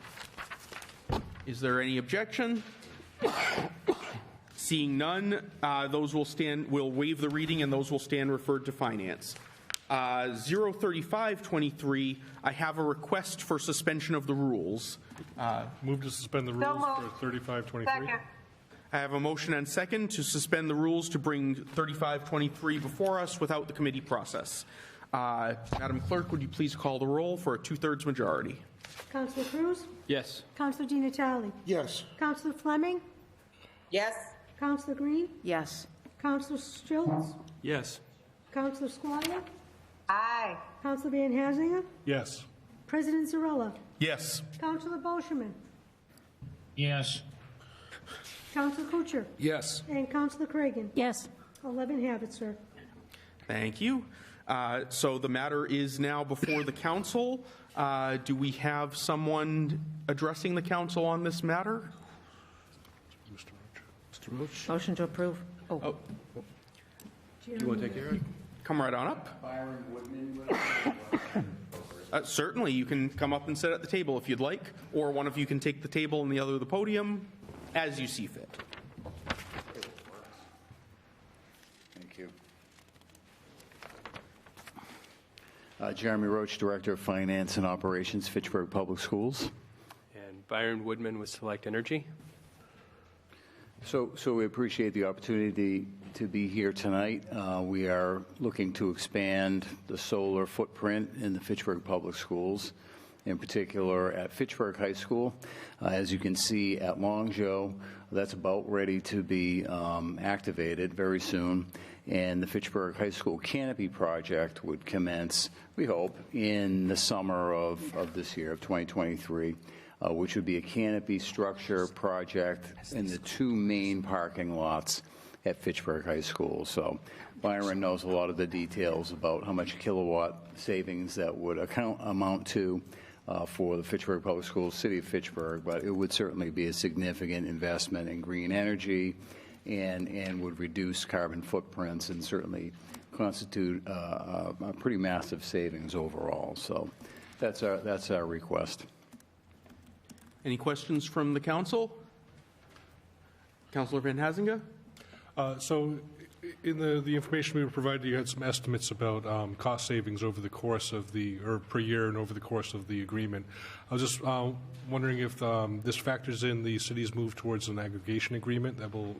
Is there any objection? Seeing none, those will stand. We'll waive the reading, and those will stand referred to Finance. 03523, I have a request for suspension of the rules. Move to suspend the rules for 3523. Second. I have a motion and second to suspend the rules to bring 3523 before us without the committee process. Madam Clerk, would you please call the roll for a 2/3 majority? Councilor Cruz? Yes. Councilor Di Natale? Yes. Councilor Fleming? Yes. Councilor Green? Yes. Councilor Schultz? Yes. Councilor Squire? Aye. Councilor Van Hazinger? Yes. President Zarella? Yes. Councilor Bolsherman? Yes. Councilor Kuchar? Yes. And Councilor Cragen? Yes. 11 have it, sir. Thank you. So the matter is now before the council. Do we have someone addressing the council on this matter? Mr. Roach? Motion to approve. Oh. Do you want to take care of it? Come right on up. Byron Woodman. Certainly, you can come up and sit at the table if you'd like, or one of you can take the table and the other the podium, as you see fit. Thank you. Jeremy Roach, Director of Finance and Operations, Fitchburg Public Schools. And Byron Woodman with Select Energy. So we appreciate the opportunity to be here tonight. We are looking to expand the solar footprint in the Fitchburg Public Schools, in particular at Fitchburg High School. As you can see at Longjo, that's about ready to be activated very soon. And the Fitchburg High School Canopy Project would commence, we hope, in the summer of this year, of 2023. Which would be a canopy structure project in the two main parking lots at Fitchburg High School. So Byron knows a lot of the details about how much kilowatt savings that would amount to for the Fitchburg Public Schools, City of Fitchburg, but it would certainly be a significant investment in green energy and would reduce carbon footprints and certainly constitute a pretty massive savings overall. So that's our request. Any questions from the council? Councilor Van Hazinga? So in the information we were provided, you had some estimates about cost savings over the course of or per year and over the course of the agreement. I was just wondering if this factors in the city's move towards an aggregation agreement that will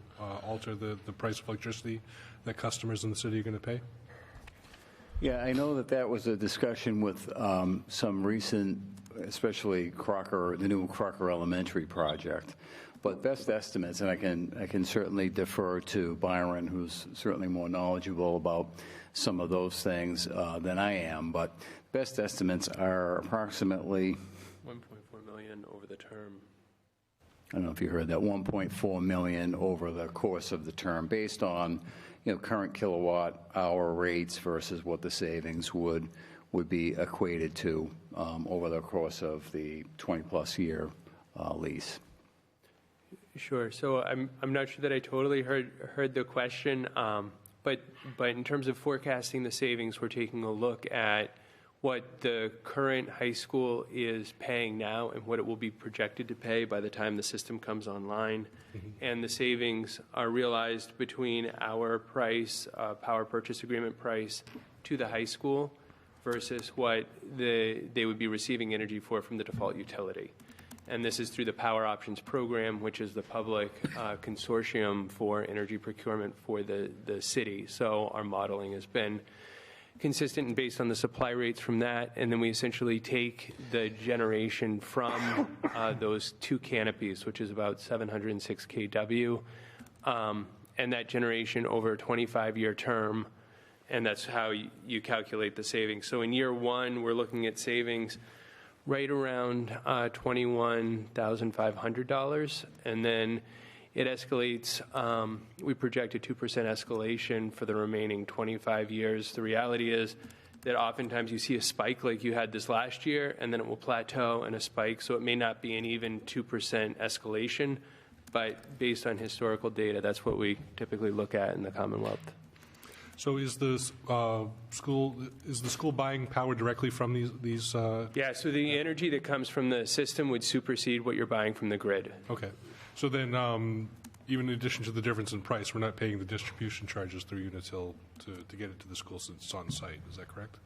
alter the price of electricity that customers in the city are going to pay? Yeah, I know that was a discussion with some recent, especially Crocker, the new Crocker Elementary project. But best estimates, and I can certainly defer to Byron, who's certainly more knowledgeable about some of those things than I am, but best estimates are approximately $1.4 million over the term. I don't know if you heard that, $1.4 million over the course of the term, based on current kilowatt hour rates versus what the savings would be equated to over the course of the 20-plus year lease. Sure. So I'm not sure that I totally heard the question, but in terms of forecasting the savings, we're taking a look at what the current high school is paying now and what it will be projected to pay by the time the system comes online. Mm-hmm. And the savings are realized between our price, power purchase agreement price, to the high school versus what they would be receiving energy for from the default utility. And this is through the Power Options Program, which is the public consortium for energy procurement for the city. So our modeling has been consistent and based on the supply rates from that, and then we essentially take the generation from those two canopies, which is about 706 kW, and that generation over a 25-year term, and that's how you calculate the savings. So in year one, we're looking at savings right around $21,500, and then it escalates. We project a 2% escalation for the remaining 25 years. The reality is that oftentimes you see a spike like you had this last year, and then it will plateau and a spike, so it may not be an even 2% escalation, but based on historical data, that's what we typically look at in the Commonwealth. So is the school buying power directly from these? Yeah. So the energy that comes from the system would supersede what you're buying from the grid. Okay. So then, even in addition to the difference in price, we're not paying the distribution charges through Unitil to get it to the school since it's on site. Is that correct?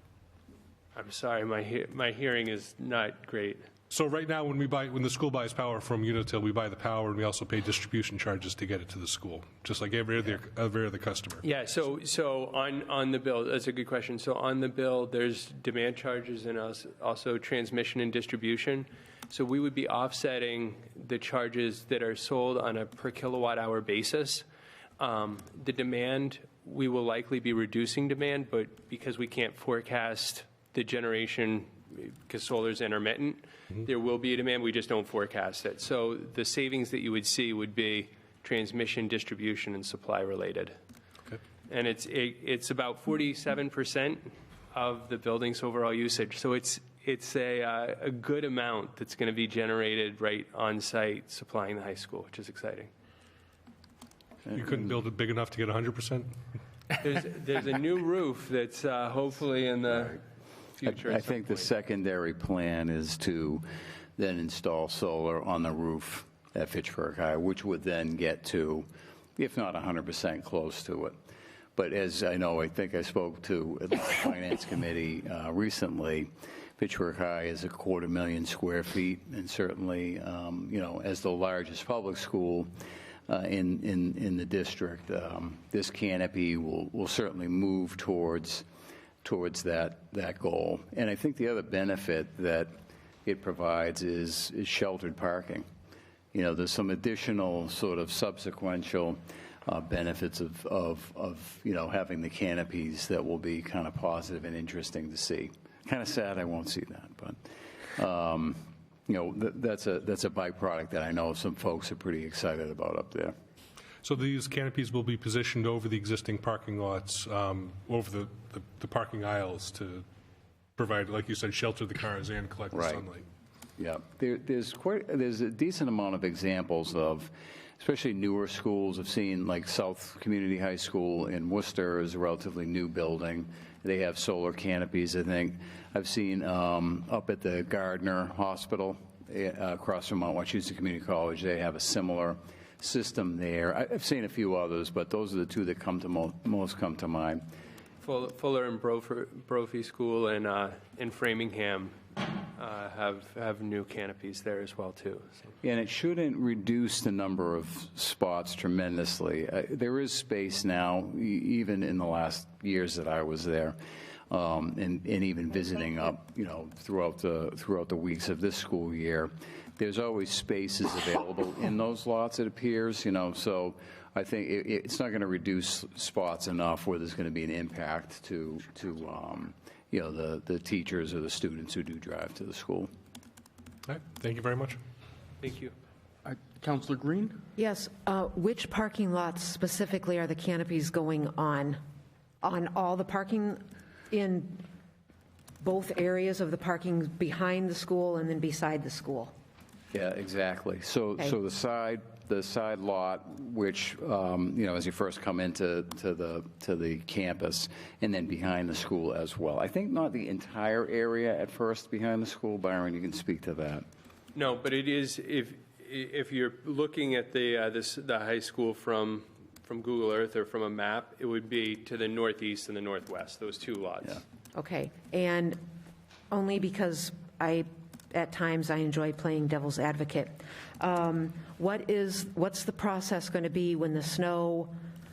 I'm sorry, my hearing is not great. So right now, when the school buys power from Unitil, we buy the power and we also pay distribution charges to get it to the school, just like every other customer. Yeah. So on the bill, that's a good question. So on the bill, there's demand charges and also transmission and distribution. So we would be offsetting the charges that are sold on a per kilowatt hour basis. The demand, we will likely be reducing demand, but because we can't forecast the generation, because solar is intermittent, there will be a demand, we just don't forecast it. So the savings that you would see would be transmission, distribution, and supply related. Okay. And it's about 47% of the building's overall usage. So it's a good amount that's going to be generated right on site supplying the high school, which is exciting. You couldn't build it big enough to get 100%? There's a new roof that's hopefully in the future. I think the secondary plan is to then install solar on the roof at Fitchburg High, which would then get to, if not 100%, close to it. But as I know, I think I spoke to the Finance Committee recently, Fitchburg High is 250,000 square feet, and certainly, you know, as the largest public school in the district, this canopy will certainly move towards that goal. And I think the other benefit that it provides is sheltered parking. You know, there's some additional sort of subsequential benefits of you know, having the canopies that will be kind of positive and interesting to see. Kind of sad I won't see that, but you know, that's a byproduct that I know some folks are pretty excited about up there. So these canopies will be positioned over the existing parking lots, over the parking aisles to provide, like you said, shelter the cars and collect the sunlight. Yeah, there's a decent amount of examples of, especially newer schools. I've seen like South Community High School in Worcester is a relatively new building. They have solar canopies, I think. I've seen up at the Gardner Hospital across from Mount Wachusett Community College, they have a similar system there. I've seen a few others, but those are the two that come to most come to mind. Fuller and Brophy School and in Framingham have new canopies there as well too. So. And it shouldn't reduce the number of spots tremendously. There is space now, even in the last years that I was there, and even visiting up, you know, throughout the weeks of this school year. There's always spaces available in those lots, it appears, you know, so I think it's not going to reduce spots enough where there's going to be an impact to you know, the teachers or the students who do drive to the school. All right. Thank you very much. Thank you. Councillor Green? Yes. Which parking lots specifically are the canopies going on? On all the parking in both areas of the parking behind the school and then beside the school? Yeah, exactly. So the side lot, which you know, as you first come into the campus, and then behind the school as well. I think not the entire area at first behind the school. Byron, you can speak to that. No, but it is if you're looking at the high school from Google Earth or from a map, it would be to the northeast and the northwest. Those two lots. Yeah. Okay, and only because at times I enjoy playing devil's advocate. What's the process going to be when the snow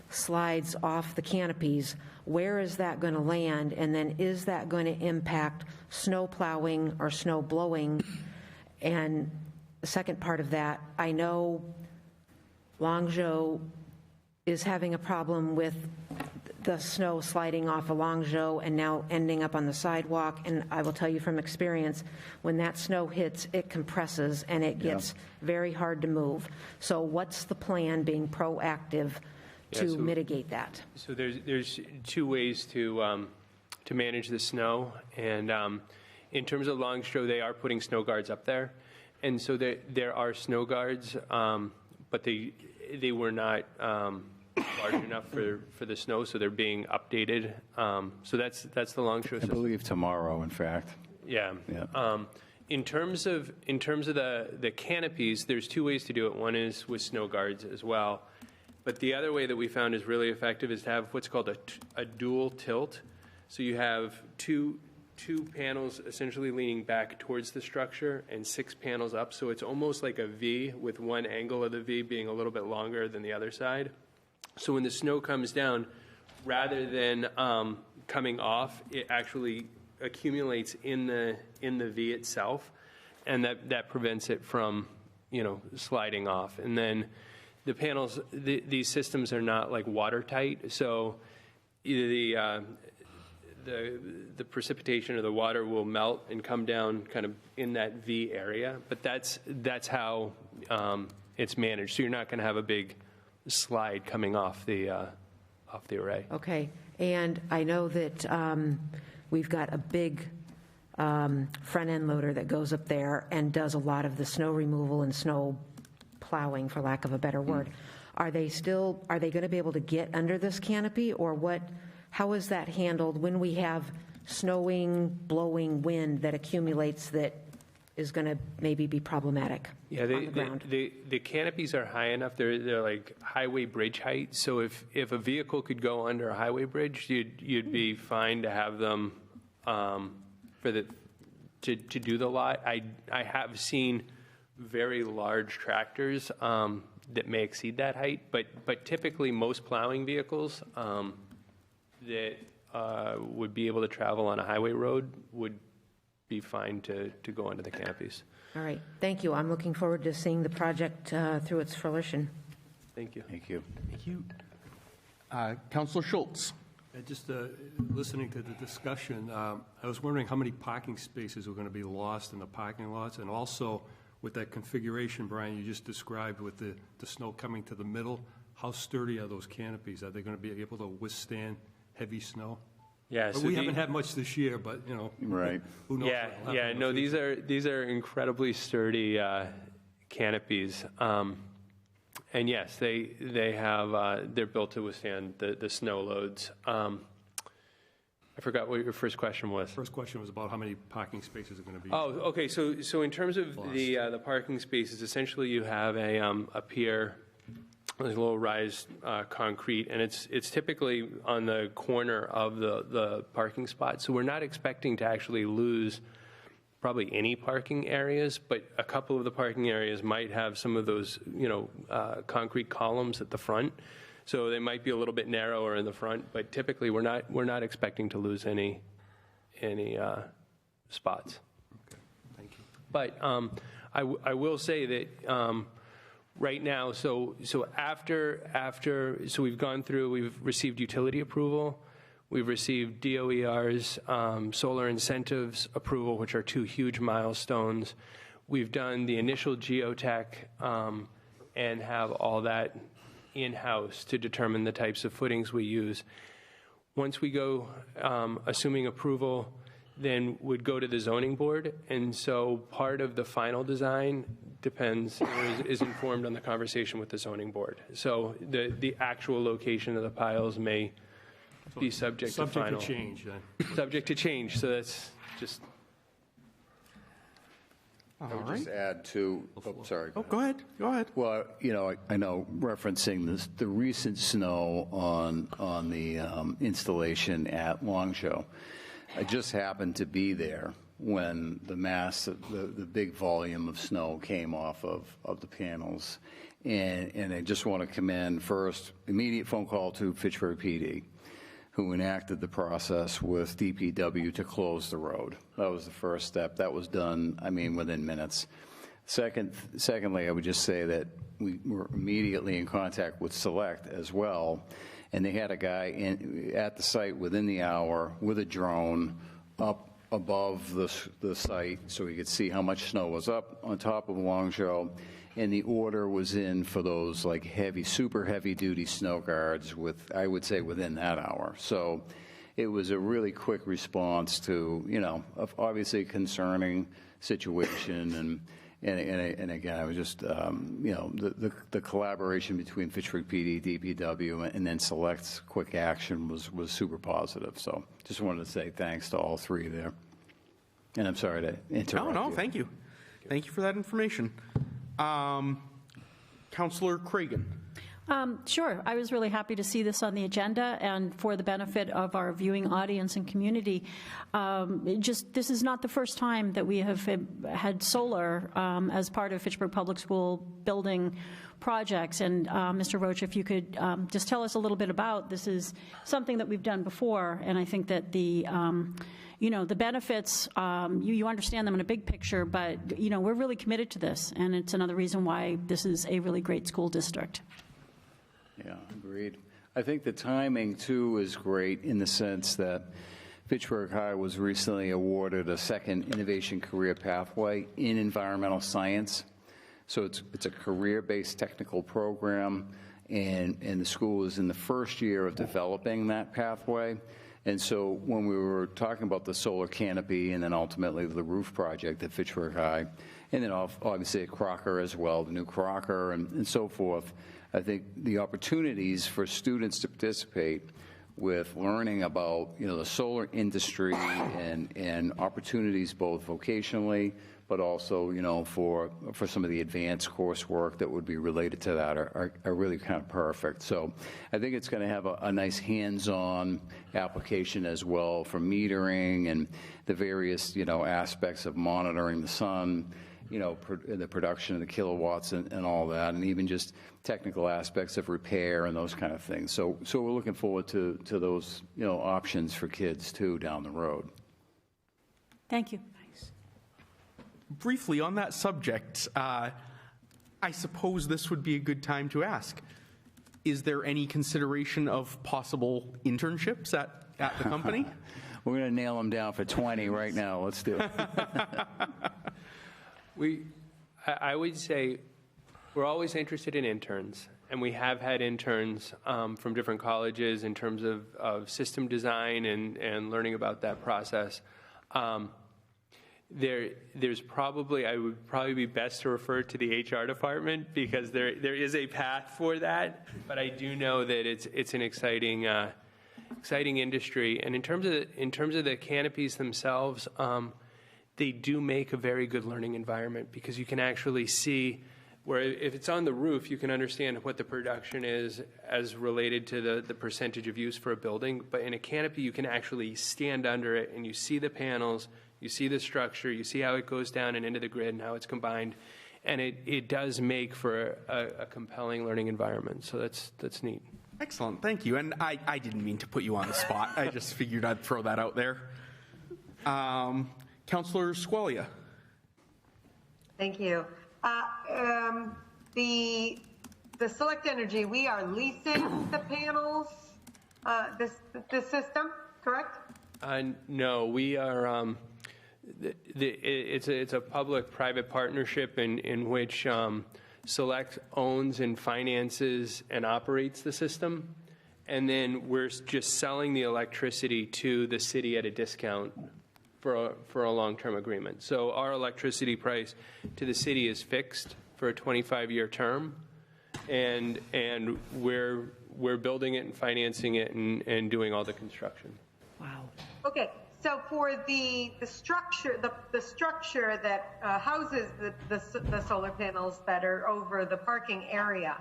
slides off the canopies? Where is that going to land? And then is that going to impact snow plowing or snow blowing? And the second part of that, I know Longjo is having a problem with the snow sliding off of Longjo and now ending up on the sidewalk. And I will tell you from experience, when that snow hits, it compresses and it gets very hard to move. So what's the plan being proactive to mitigate that? So there's two ways to manage the snow. And in terms of Longjo, they are putting snow guards up there. And so there are snow guards, but they were not large enough for the snow, so they're being updated. So that's the Longjo system. I believe tomorrow, in fact. Yeah. In terms of the canopies, there's two ways to do it. One is with snow guards as well, but the other way that we found is really effective is to have what's called a dual tilt. So you have two panels essentially leaning back towards the structure and 6 panels up. So it's almost like a V, with one angle of the V being a little bit longer than the other side. So when the snow comes down, rather than coming off, it actually accumulates in the V itself, and that prevents it from, you know, sliding off. And then the panels, these systems are not like watertight, so either the precipitation or the water will melt and come down kind of in that V area. But that's how it's managed. So you're not going to have a big slide coming off the array. Okay, and I know that we've got a big front-end loader that goes up there and does a lot of the snow removal and snow plowing, for lack of a better word. are they going to be able to get under this canopy, or how is that handled when we have snowing, blowing wind that accumulates that is going to maybe be problematic on the ground? The canopies are high enough. They're like highway bridge height. So if a vehicle could go under a highway bridge, you'd be fine to have them to do the lot. I have seen very large tractors that may exceed that height, but typically most plowing vehicles that would be able to travel on a highway road would be fine to go under the canopies. All right, thank you. I'm looking forward to seeing the project through its fruition. Thank you. Thank you. Thank you. Councilor Schultz. Just listening to the discussion, I was wondering how many parking spaces were going to be lost in the parking lots, and also with that configuration, Brian, you just described with the snow coming to the middle, how sturdy are those canopies? Are they going to be able to withstand heavy snow? Yeah, so we haven't had much this year, but right. Who knows? Yeah. No, these are incredibly sturdy canopies, and yes, they have they're built to withstand the snow loads. I forgot what your first question was. First question was about how many parking spaces are going to be. Oh, okay. So in terms of the parking spaces, essentially you have a pier. There's a little rise concrete, and it's typically on the corner of the parking spot. So we're not expecting to actually lose probably any parking areas, but a couple of the parking areas might have some of those, concrete columns at the front. So they might be a little bit narrower in the front, but typically we're not expecting to lose any spots. Okay, thank you. But I will say that. Right now, so we've gone through, we've received utility approval, we've received DOER's solar incentives approval, which are two huge milestones. We've done the initial geotech and have all that in-house to determine the types of footings we use. Once we go, assuming approval, then would go to the zoning board, and so part of the final design depends, is informed on the conversation with the zoning board. So the actual location of the piles may be subject to final. Subject to change, then. Subject to change, so that's just. I would just add to, sorry. Oh, go ahead. Well, I know referencing the recent snow on the installation at Long Show. I just happened to be there when the big volume of snow came off of the panels. And I just want to commend first, immediate phone call to Fitchburg PD, who enacted the process with DPW to close the road. That was the first step. That was done, within minutes. Secondly, I would just say that we were immediately in contact with Select as well, and they had a guy at the site within the hour with a drone up above the site so he could see how much snow was up on top of Long Show, and the order was in for those super heavy duty snow guards I would say within that hour. So it was a really quick response to, obviously a concerning situation, and again, I was just, the collaboration between Fitchburg PD, DPW, and then Select's quick action was super positive. So just wanted to say thanks to all three there. And I'm sorry to interrupt. No, thank you. Thank you for that information. Councillor Cragen. Sure. I was really happy to see this on the agenda, and for the benefit of our viewing audience and community, this is not the first time that we have had solar as part of Fitchburg Public School building projects. And Mr. Roach, if you could just tell us a little bit about this. Is something that we've done before, and I think that the benefits, you understand them in a big picture, but we're really committed to this, and it's another reason why this is a really great school district. Yeah, agreed. I think the timing, too, is great in the sense that Fitchburg High was recently awarded a second innovation career pathway in environmental science. So it's a career-based technical program, and the school is in the first year of developing that pathway. And so when we were talking about the solar canopy and then ultimately the roof project at Fitchburg High, and then obviously at Crocker as well, the new Crocker and so forth, I think the opportunities for students to participate with learning about, the solar industry and opportunities both vocationally, but also, for some of the advanced coursework that would be related to that are really kind of perfect. So I think it's going to have a nice hands-on application as well for metering and the various, aspects of monitoring the sun, the production of the kilowatts and all that, and even just technical aspects of repair and those kind of things. So we're looking forward to those, options for kids too down the road. Thank you. Briefly on that subject, I suppose this would be a good time to ask, is there any consideration of possible internships at the company? We're going to nail them down for 20 right now. Let's do it. I would say we're always interested in interns, and we have had interns from different colleges in terms of system design and learning about that process. There's probably, I would probably be best to refer to the HR department because there is a path for that, but I do know that it's an exciting industry. And in terms of the canopies themselves, they do make a very good learning environment because you can actually see where if it's on the roof, you can understand what the production is as related to the percentage of use for a building. But in a canopy, you can actually stand under it and you see the panels, you see the structure, you see how it goes down and into the grid and how it's combined. And it does make for a compelling learning environment. So that's neat. Excellent, thank you. And I didn't mean to put you on the spot. I just figured I'd throw that out there. Councillor Squalia. Thank you. The Select Energy, we are leasing the panels, the system, correct? No, we are. It's a public-private partnership in which Select owns and finances and operates the system, and then we're just selling the electricity to the city at a discount for a long-term agreement. So our electricity price to the city is fixed for a 25-year term, and we're building it and financing it and doing all the construction. Wow. Okay, so for the structure that houses the solar panels that are over the parking area,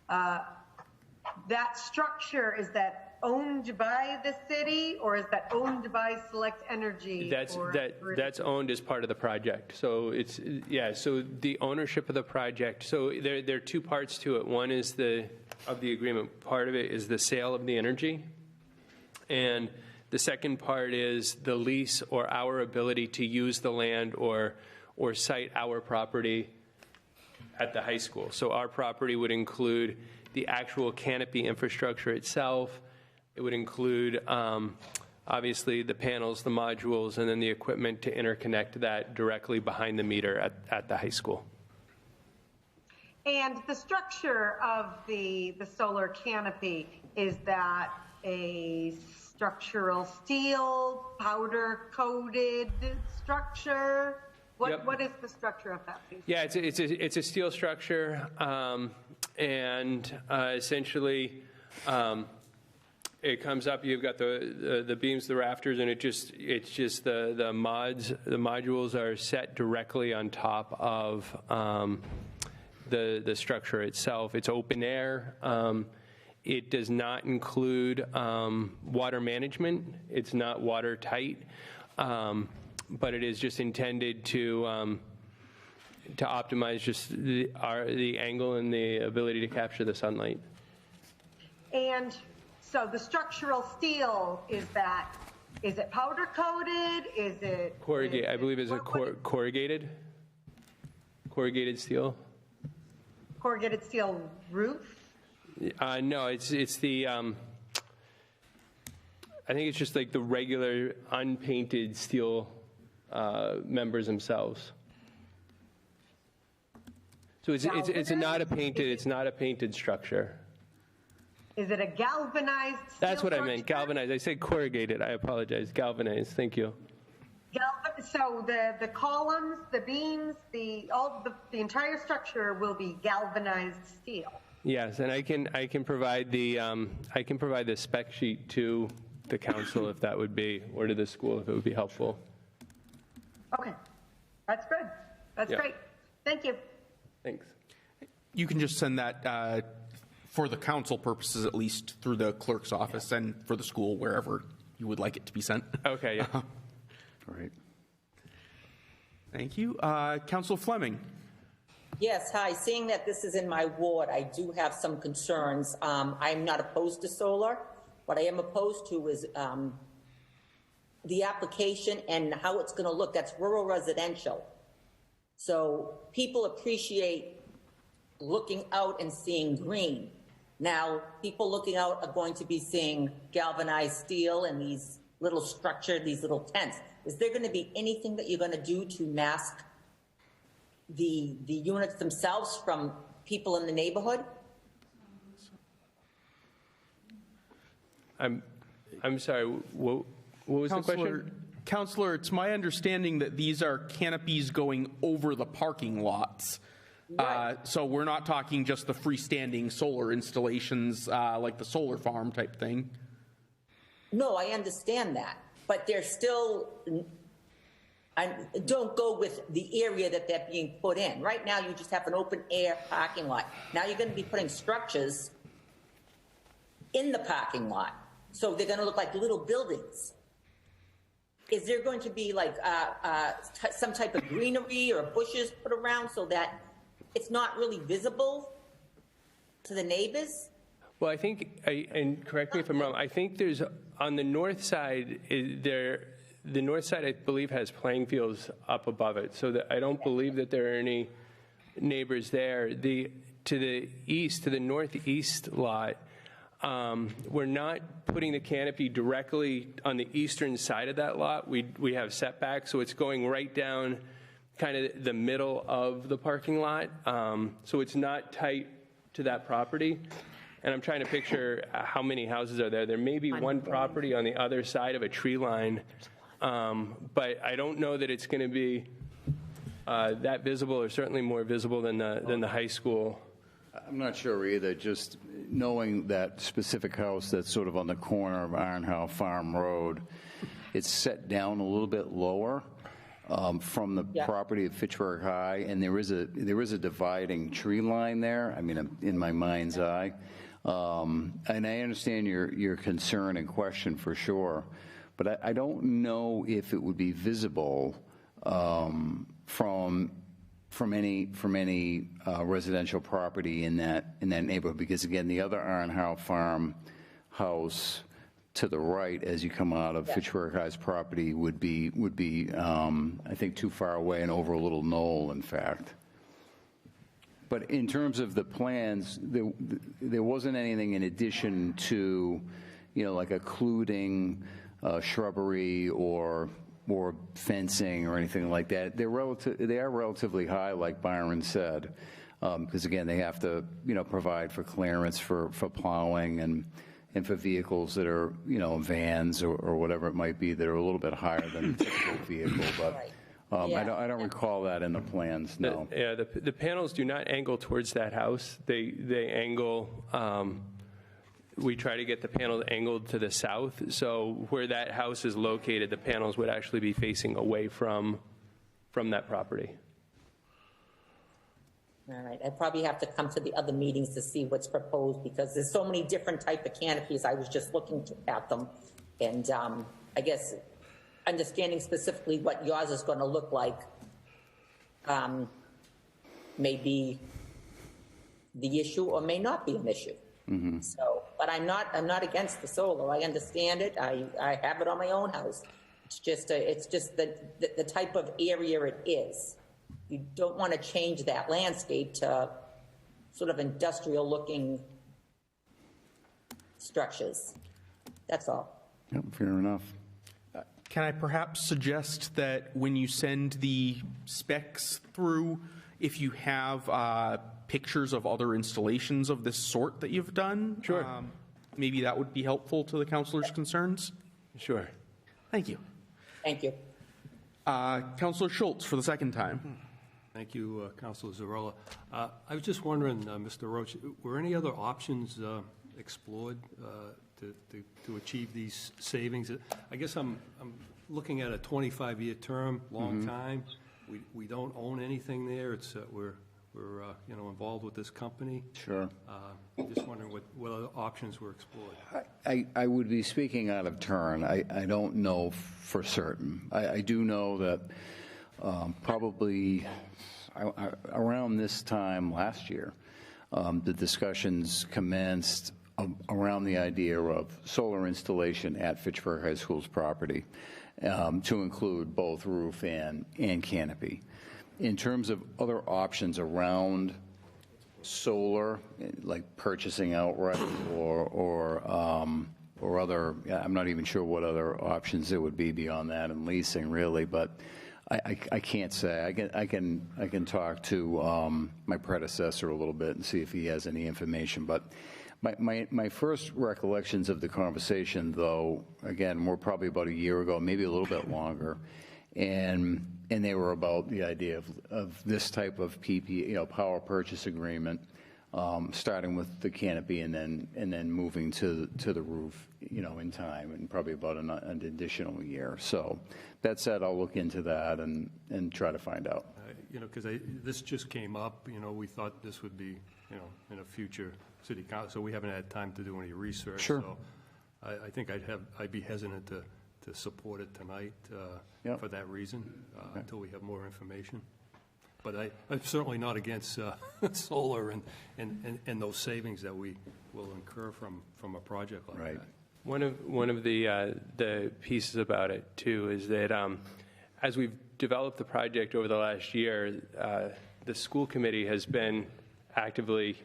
that structure, is that owned by the city or is that owned by Select Energy? That's owned as part of the project. So so the ownership of the project. So there are two parts to it. One is of the agreement. Part of it is the sale of the energy, and the second part is the lease or our ability to use the land or site our property at the high school. So our property would include the actual canopy infrastructure itself. It would include, obviously, the panels, the modules, and then the equipment to interconnect that directly behind the meter at the high school. And the structure of the solar canopy, is that a structural steel, powder-coated structure? What is the structure of that piece? Yeah, it's a steel structure, and essentially, it comes up. You've got the beams, the rafters, and it's just the modules are set directly on top of the structure itself. It's open air. It does not include water management. It's not watertight, but it is just intended to optimize just the angle and the ability to capture the sunlight. And so the structural steel, is it powder coated? Is it corrugated? I believe it's corrugated steel. Corrugated steel roof? No, it's the. I think it's just like the regular unpainted steel members themselves. So it's not a painted structure. Is it a galvanized steel? That's what I meant, galvanized. I said corrugated. I apologize. Galvanized. Thank you. So the columns, the beams, the entire structure will be galvanized steel. Yes, and I can provide the spec sheet to the council if that would be, or to the school if it would be helpful. Okay, that's good. That's great. Thank you. Thanks. You can just send that for the council purposes, at least, through the clerk's office and for the school, wherever you would like it to be sent. Okay, yeah. Great. Thank you. Councilor Fleming. Yes, hi. Seeing that this is in my ward, I do have some concerns. I'm not opposed to solar. What I am opposed to is the application and how it's going to look. That's rural residential. So people appreciate looking out and seeing green. Now, people looking out are going to be seeing galvanized steel and these little structured, these little tents. Is there going to be anything that you're going to do to mask the units themselves from people in the neighborhood? I'm sorry, what was the question? Counselor, it's my understanding that these are canopies going over the parking lots. Right. So we're not talking just the freestanding solar installations like the solar farm type thing. No, I understand that. But they're still, don't go with the area that they're being put in. Right now, you just have an open air parking lot. Now you're going to be putting structures in the parking lot. So they're going to look like little buildings. Is there going to be like some type of greenery or bushes put around so that it's not really visible to the neighbors? Well, I think, and correct me if I'm wrong, I think there's, on the north side, the north side, I believe, has playing fields up above it. So that I don't believe that there are any neighbors there. To the east, to the northeast lot, we're not putting the canopy directly on the eastern side of that lot. We have setbacks, so it's going right down kind of the middle of the parking lot. So it's not tight to that property. And I'm trying to picture how many houses are there. There may be one property on the other side of a tree line, but I don't know that it's going to be that visible, or certainly more visible than the high school. I'm not sure either, just knowing that specific house that's sort of on the corner of Ironhouse Farm Road, it's set down a little bit lower from the property of Fitchburg High, and there is a dividing tree line there, I mean, in my mind's eye. And I understand your concern and question for sure, but I don't know if it would be visible from any residential property in that neighborhood, because again, the other Ironhouse Farm house to the right as you come out of Fitchburg High's property would be I think too far away and over a little knoll, in fact. But in terms of the plans, there wasn't anything in addition to, like occluding shrubbery or fencing or anything like that. They are relatively high, like Byron said, because again, they have to, provide for clearance for plowing and for vehicles that are, vans or whatever it might be that are a little bit higher than a typical vehicle. But I don't recall that in the plans, no. The panels do not angle towards that house. They angle, we try to get the panels angled to the south. So where that house is located, the panels would actually be facing away from that property. All right, I probably have to come to the other meetings to see what's proposed, because there's so many different type of canopies. I was just looking at them, and I guess understanding specifically what yours is going to look like may be the issue or may not be an issue. Mm-hmm. So, but I'm not against the solar. I understand it. I have it on my own house. It's just the type of area it is. You don't want to change that landscape to sort of industrial looking structures. That's all. Yep, fair enough. Can I perhaps suggest that when you send the specs through, if you have pictures of other installations of this sort that you've done? Sure. Maybe that would be helpful to the councilor's concerns? Sure. Thank you. Thank you. Councilor Schultz for the second time. Thank you, Councilor Zarella. I was just wondering, Mr. Roach, were any other options explored to achieve these savings? I guess I'm looking at a 25-year term, long time. We don't own anything there. It's we're involved with this company. Sure. Just wondering what other options were explored. I would be speaking out of turn. I don't know for certain. I do know that probably around this time last year, the discussions commenced around the idea of solar installation at Fitchburg High School's property to include both roof and canopy. In terms of other options around solar, like purchasing outright or other, I'm not even sure what other options there would be beyond that and leasing really, but I can't say. I can talk to my predecessor a little bit and see if he has any information. But my first recollections of the conversation, though, again, were probably about a year ago, maybe a little bit longer, and they were about the idea of this type of power purchase agreement, starting with the canopy and then moving to the roof, in time, and probably about an additional year. So that said, I'll look into that and try to find out. Because this just came up. We thought this would be, in a future city council. So we haven't had time to do any research. Sure. So I think I'd be hesitant to support it tonight for that reason until we have more information. But I'm certainly not against solar and those savings that we will incur from a project like that. One of the pieces about it too is that as we've developed the project over the last year, the school committee has been actively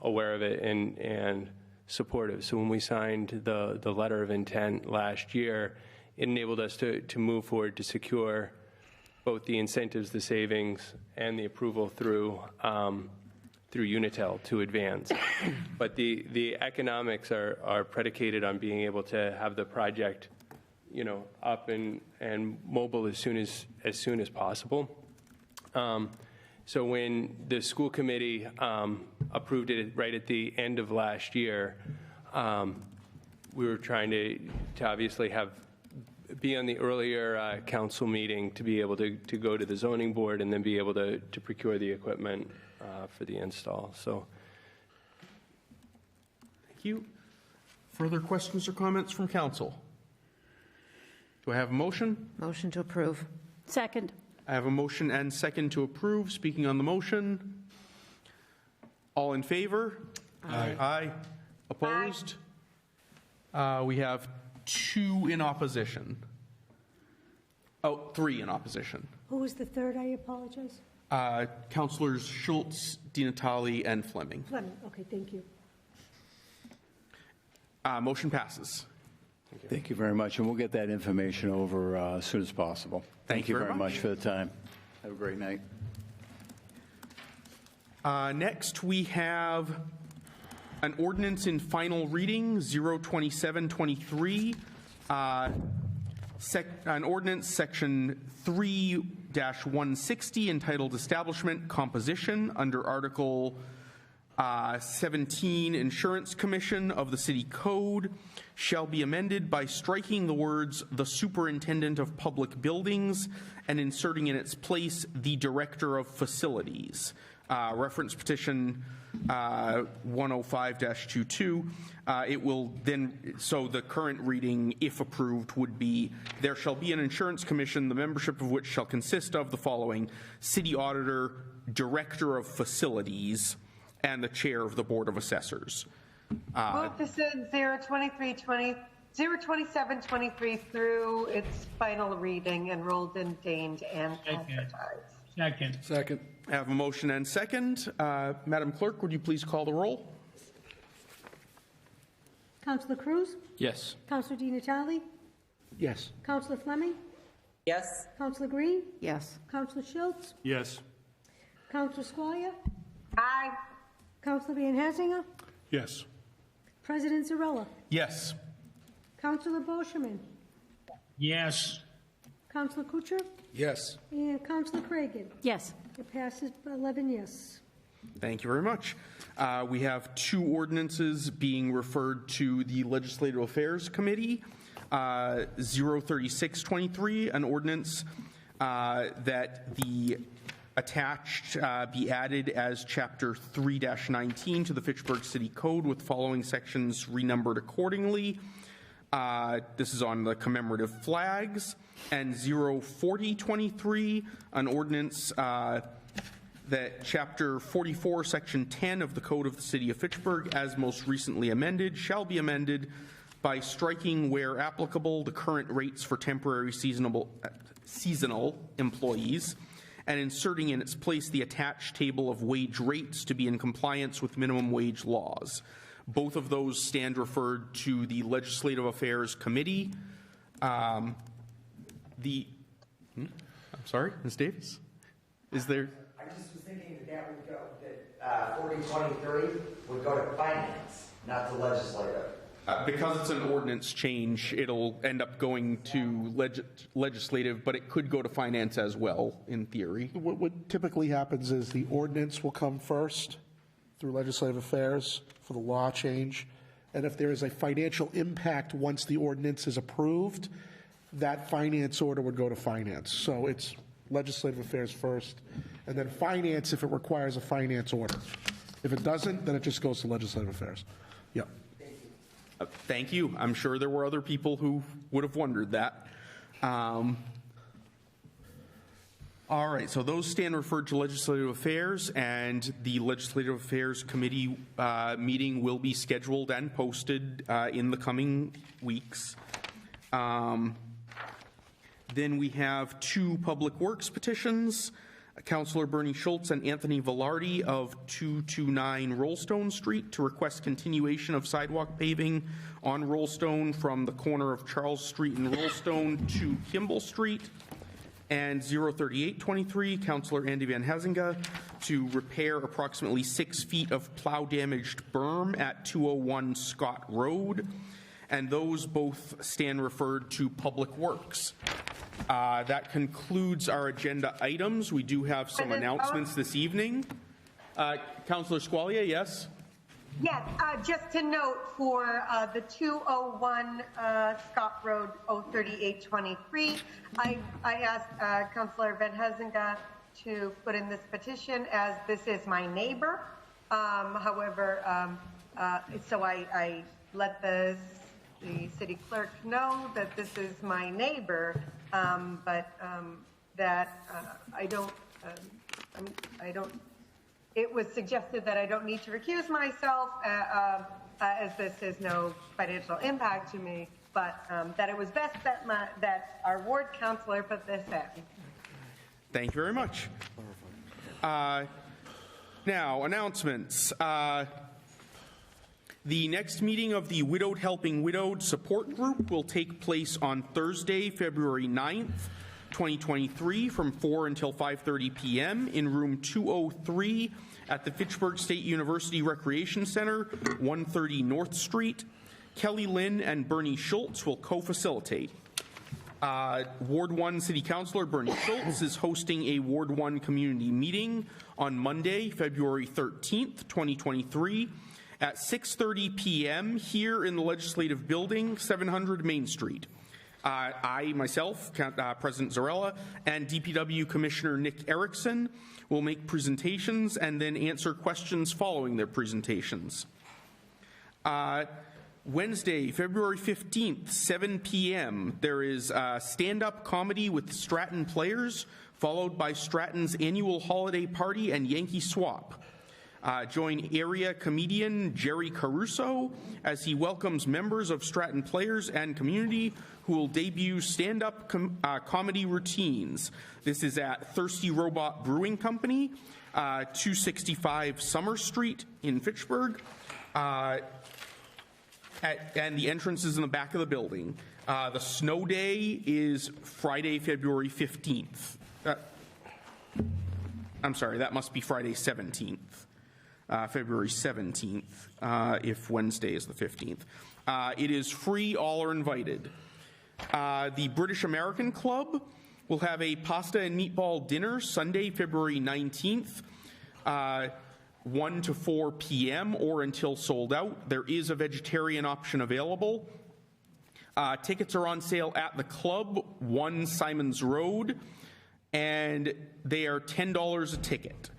aware of it and supportive. So when we signed the letter of intent last year, it enabled us to move forward to secure both the incentives, the savings, and the approval through Unitel to advance. But the economics are predicated on being able to have the project, up and mobile as soon as possible. So when the school committee approved it right at the end of last year, we were trying to obviously be on the earlier council meeting to be able to go to the zoning board and then be able to procure the equipment for the install. So, thank you. Further questions or comments from council? Do I have a motion? Motion to approve. Second. I have a motion and second to approve. Speaking on the motion, all in favor? Aye. Aye. Opposed? We have 2 in opposition. Oh, 3 in opposition. Who was the third? I apologize. Councilors Schultz, Di Natale, and Fleming. Fleming. Okay, thank you. Motion passes. Thank you very much, and we'll get that information over as soon as possible. Thank you very much for the time. Have a great night. Next, we have an ordinance in final reading, 02723. An ordinance, section 3-160, entitled Establishment Composition, under Article 17, Insurance Commission of the City Code, shall be amended by striking the words "the Superintendent of Public Buildings" and inserting in its place "the Director of Facilities." Reference petition 105-22. It will then, so the current reading, if approved, would be, there shall be an insurance commission, the membership of which shall consist of the following: city auditor, director of facilities, and the chair of the Board of Assessors. Move to send 02723 through its final reading, enrolled, ordained, and advertised. Second. I have a motion and second. Madam Clerk, would you please call the roll? Councilor Cruz? Yes. Councilor Di Natale? Yes. Councilor Fleming? Yes. Councilor Green? Yes. Councilor Schultz? Yes. Councilor Squire? Aye. Councilor Van Hassinger? Yes. President Zarella? Yes. Councilor Boschman? Yes. Councilor Kuchar? Yes. And Councilor Cragan? Yes. It passes 11 yes. Thank you very much. We have 2 ordinances being referred to the Legislative Affairs Committee. 03623, an ordinance that the attached be added as Chapter 3-19 to the Fitchburg City Code with following sections renumbered accordingly. This is on the commemorative flags. And 04023, an ordinance that Chapter 44, Section 10 of the Code of the City of Fitchburg, as most recently amended, shall be amended by striking, where applicable, the current rates for temporary seasonal employees, and inserting in its place the attached table of wage rates to be in compliance with minimum wage laws. Both of those stand referred to the Legislative Affairs Committee. I'm sorry, Ms. Davis? Is there? I just was thinking that would go, that 4023 would go to finance, not to legislative. Because it's an ordinance change, it'll end up going to legislative, but it could go to finance as well, in theory. What typically happens is the ordinance will come first through legislative affairs for the law change. And if there is a financial impact once the ordinance is approved, that finance order would go to finance. So it's legislative affairs first, and then finance if it requires a finance order. If it doesn't, then it just goes to legislative affairs. Yep. Thank you. I'm sure there were other people who would have wondered that. All right, so those stand referred to Legislative Affairs, and the Legislative Affairs Committee meeting will be scheduled and posted in the coming weeks. Then we have 2 Public Works petitions. Councillor Bernie Schultz and Anthony Velarde of 229 Rollstone Street to request continuation of sidewalk paving on Rollstone from the corner of Charles Street and Rollstone to Kimball Street. And 03823, Councillor Andy Van Hazinga to repair approximately 6 feet of plow-damaged berm at 201 Scott Road. And those both stand referred to Public Works. That concludes our agenda items. We do have some announcements this evening. Councillor Squalia, yes? Yes, just to note for the 201 Scott Road 03823, I asked Councillor Van Hazinga to put in this petition as this is my neighbor. However, so I let the city clerk know that this is my neighbor, but that I don't, it was suggested that I don't need to recuse myself as this is no financial impact to me, but that it was best that that our ward councillor put this in. Thank you very much. Now, announcements. The next meeting of the Widowed Helping Widowed Support Group will take place on Thursday, February 9th, 2023 from 4 until 5:30 p.m. in room 203 at the Fitchburg State University Recreation Center, 130 North Street. Kelly Lynn and Bernie Schultz will co-facilitate. Ward 1 City Councilor Bernie Schultz is hosting a Ward 1 community meeting on Monday, February 13th, 2023 at 6:30 p.m. here in the Legislative Building, 700 Main Street. I, myself, President Zarella, and DPW Commissioner Nick Erickson will make presentations and then answer questions following their presentations. Wednesday, February 15th, 7 p.m., there is stand-up comedy with Stratton players, followed by Stratton's annual holiday party and Yankee Swap. Join area comedian Jerry Caruso as he welcomes members of Stratton Players and community who will debut stand-up comedy routines. This is at Thirsty Robot Brewing Company, 265 Summer Street in Fitchburg, and the entrance is in the back of the building. The snow day is Friday, February 15th. I'm sorry, that must be Friday 17th. February 17th, if Wednesday is the 15th. It is free, all are invited. The British American Club We'll have a pasta and meatball dinner Sunday, February 19th, 1 to 4 p.m. or until sold out. There is a vegetarian option available. Tickets are on sale at the club, 1 Simons Road, and they are $10 a ticket.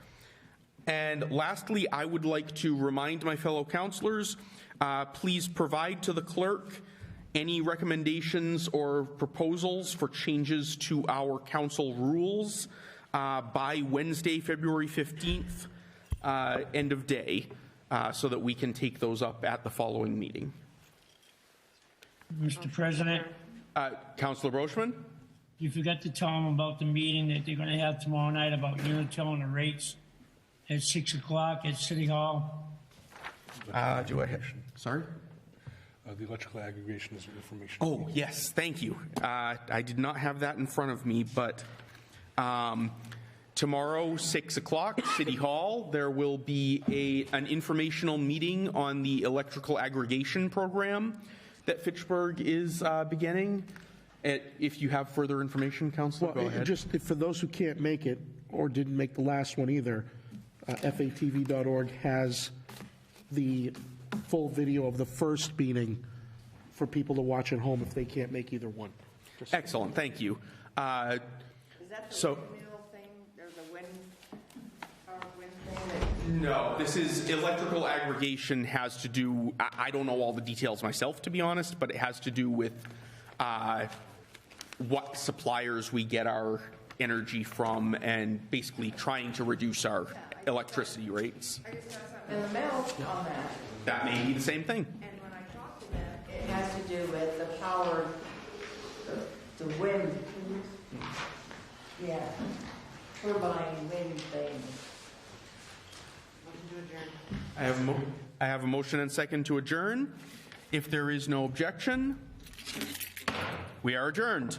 And lastly, I would like to remind my fellow councillors, please provide to the clerk any recommendations or proposals for changes to our council rules by Wednesday, February 15th, end of day, so that we can take those up at the following meeting. Mr. President, Councillor Brochman? you forgot to tell them about the meeting that they're going to have tomorrow night about Unitil and the rates at 6 o'clock at City Hall. Do I have? Sorry? The electrical aggregation is information. Oh, yes, thank you. I did not have that in front of me, but tomorrow, 6 o'clock, City Hall, there will be an informational meeting on the electrical aggregation program that Fitchburg is beginning. If you have further information, Councillor, go ahead. Just for those who can't make it or didn't make the last one either, FATV.org has the full video of the first meeting for people to watch at home if they can't make either one. Excellent, thank you. Is that the windmill thing? There's a wind thing? No, this is electrical aggregation has to do, I don't know all the details myself, to be honest, but it has to do with what suppliers we get our energy from and basically trying to reduce our electricity rates. I just got something in the mail on that. That may be the same thing. And when I talked to them, it has to do with the power, the wind. Yeah, turbine wind thing. Motion to adjourn. I have a motion and second to adjourn. If there is no objection, we are adjourned.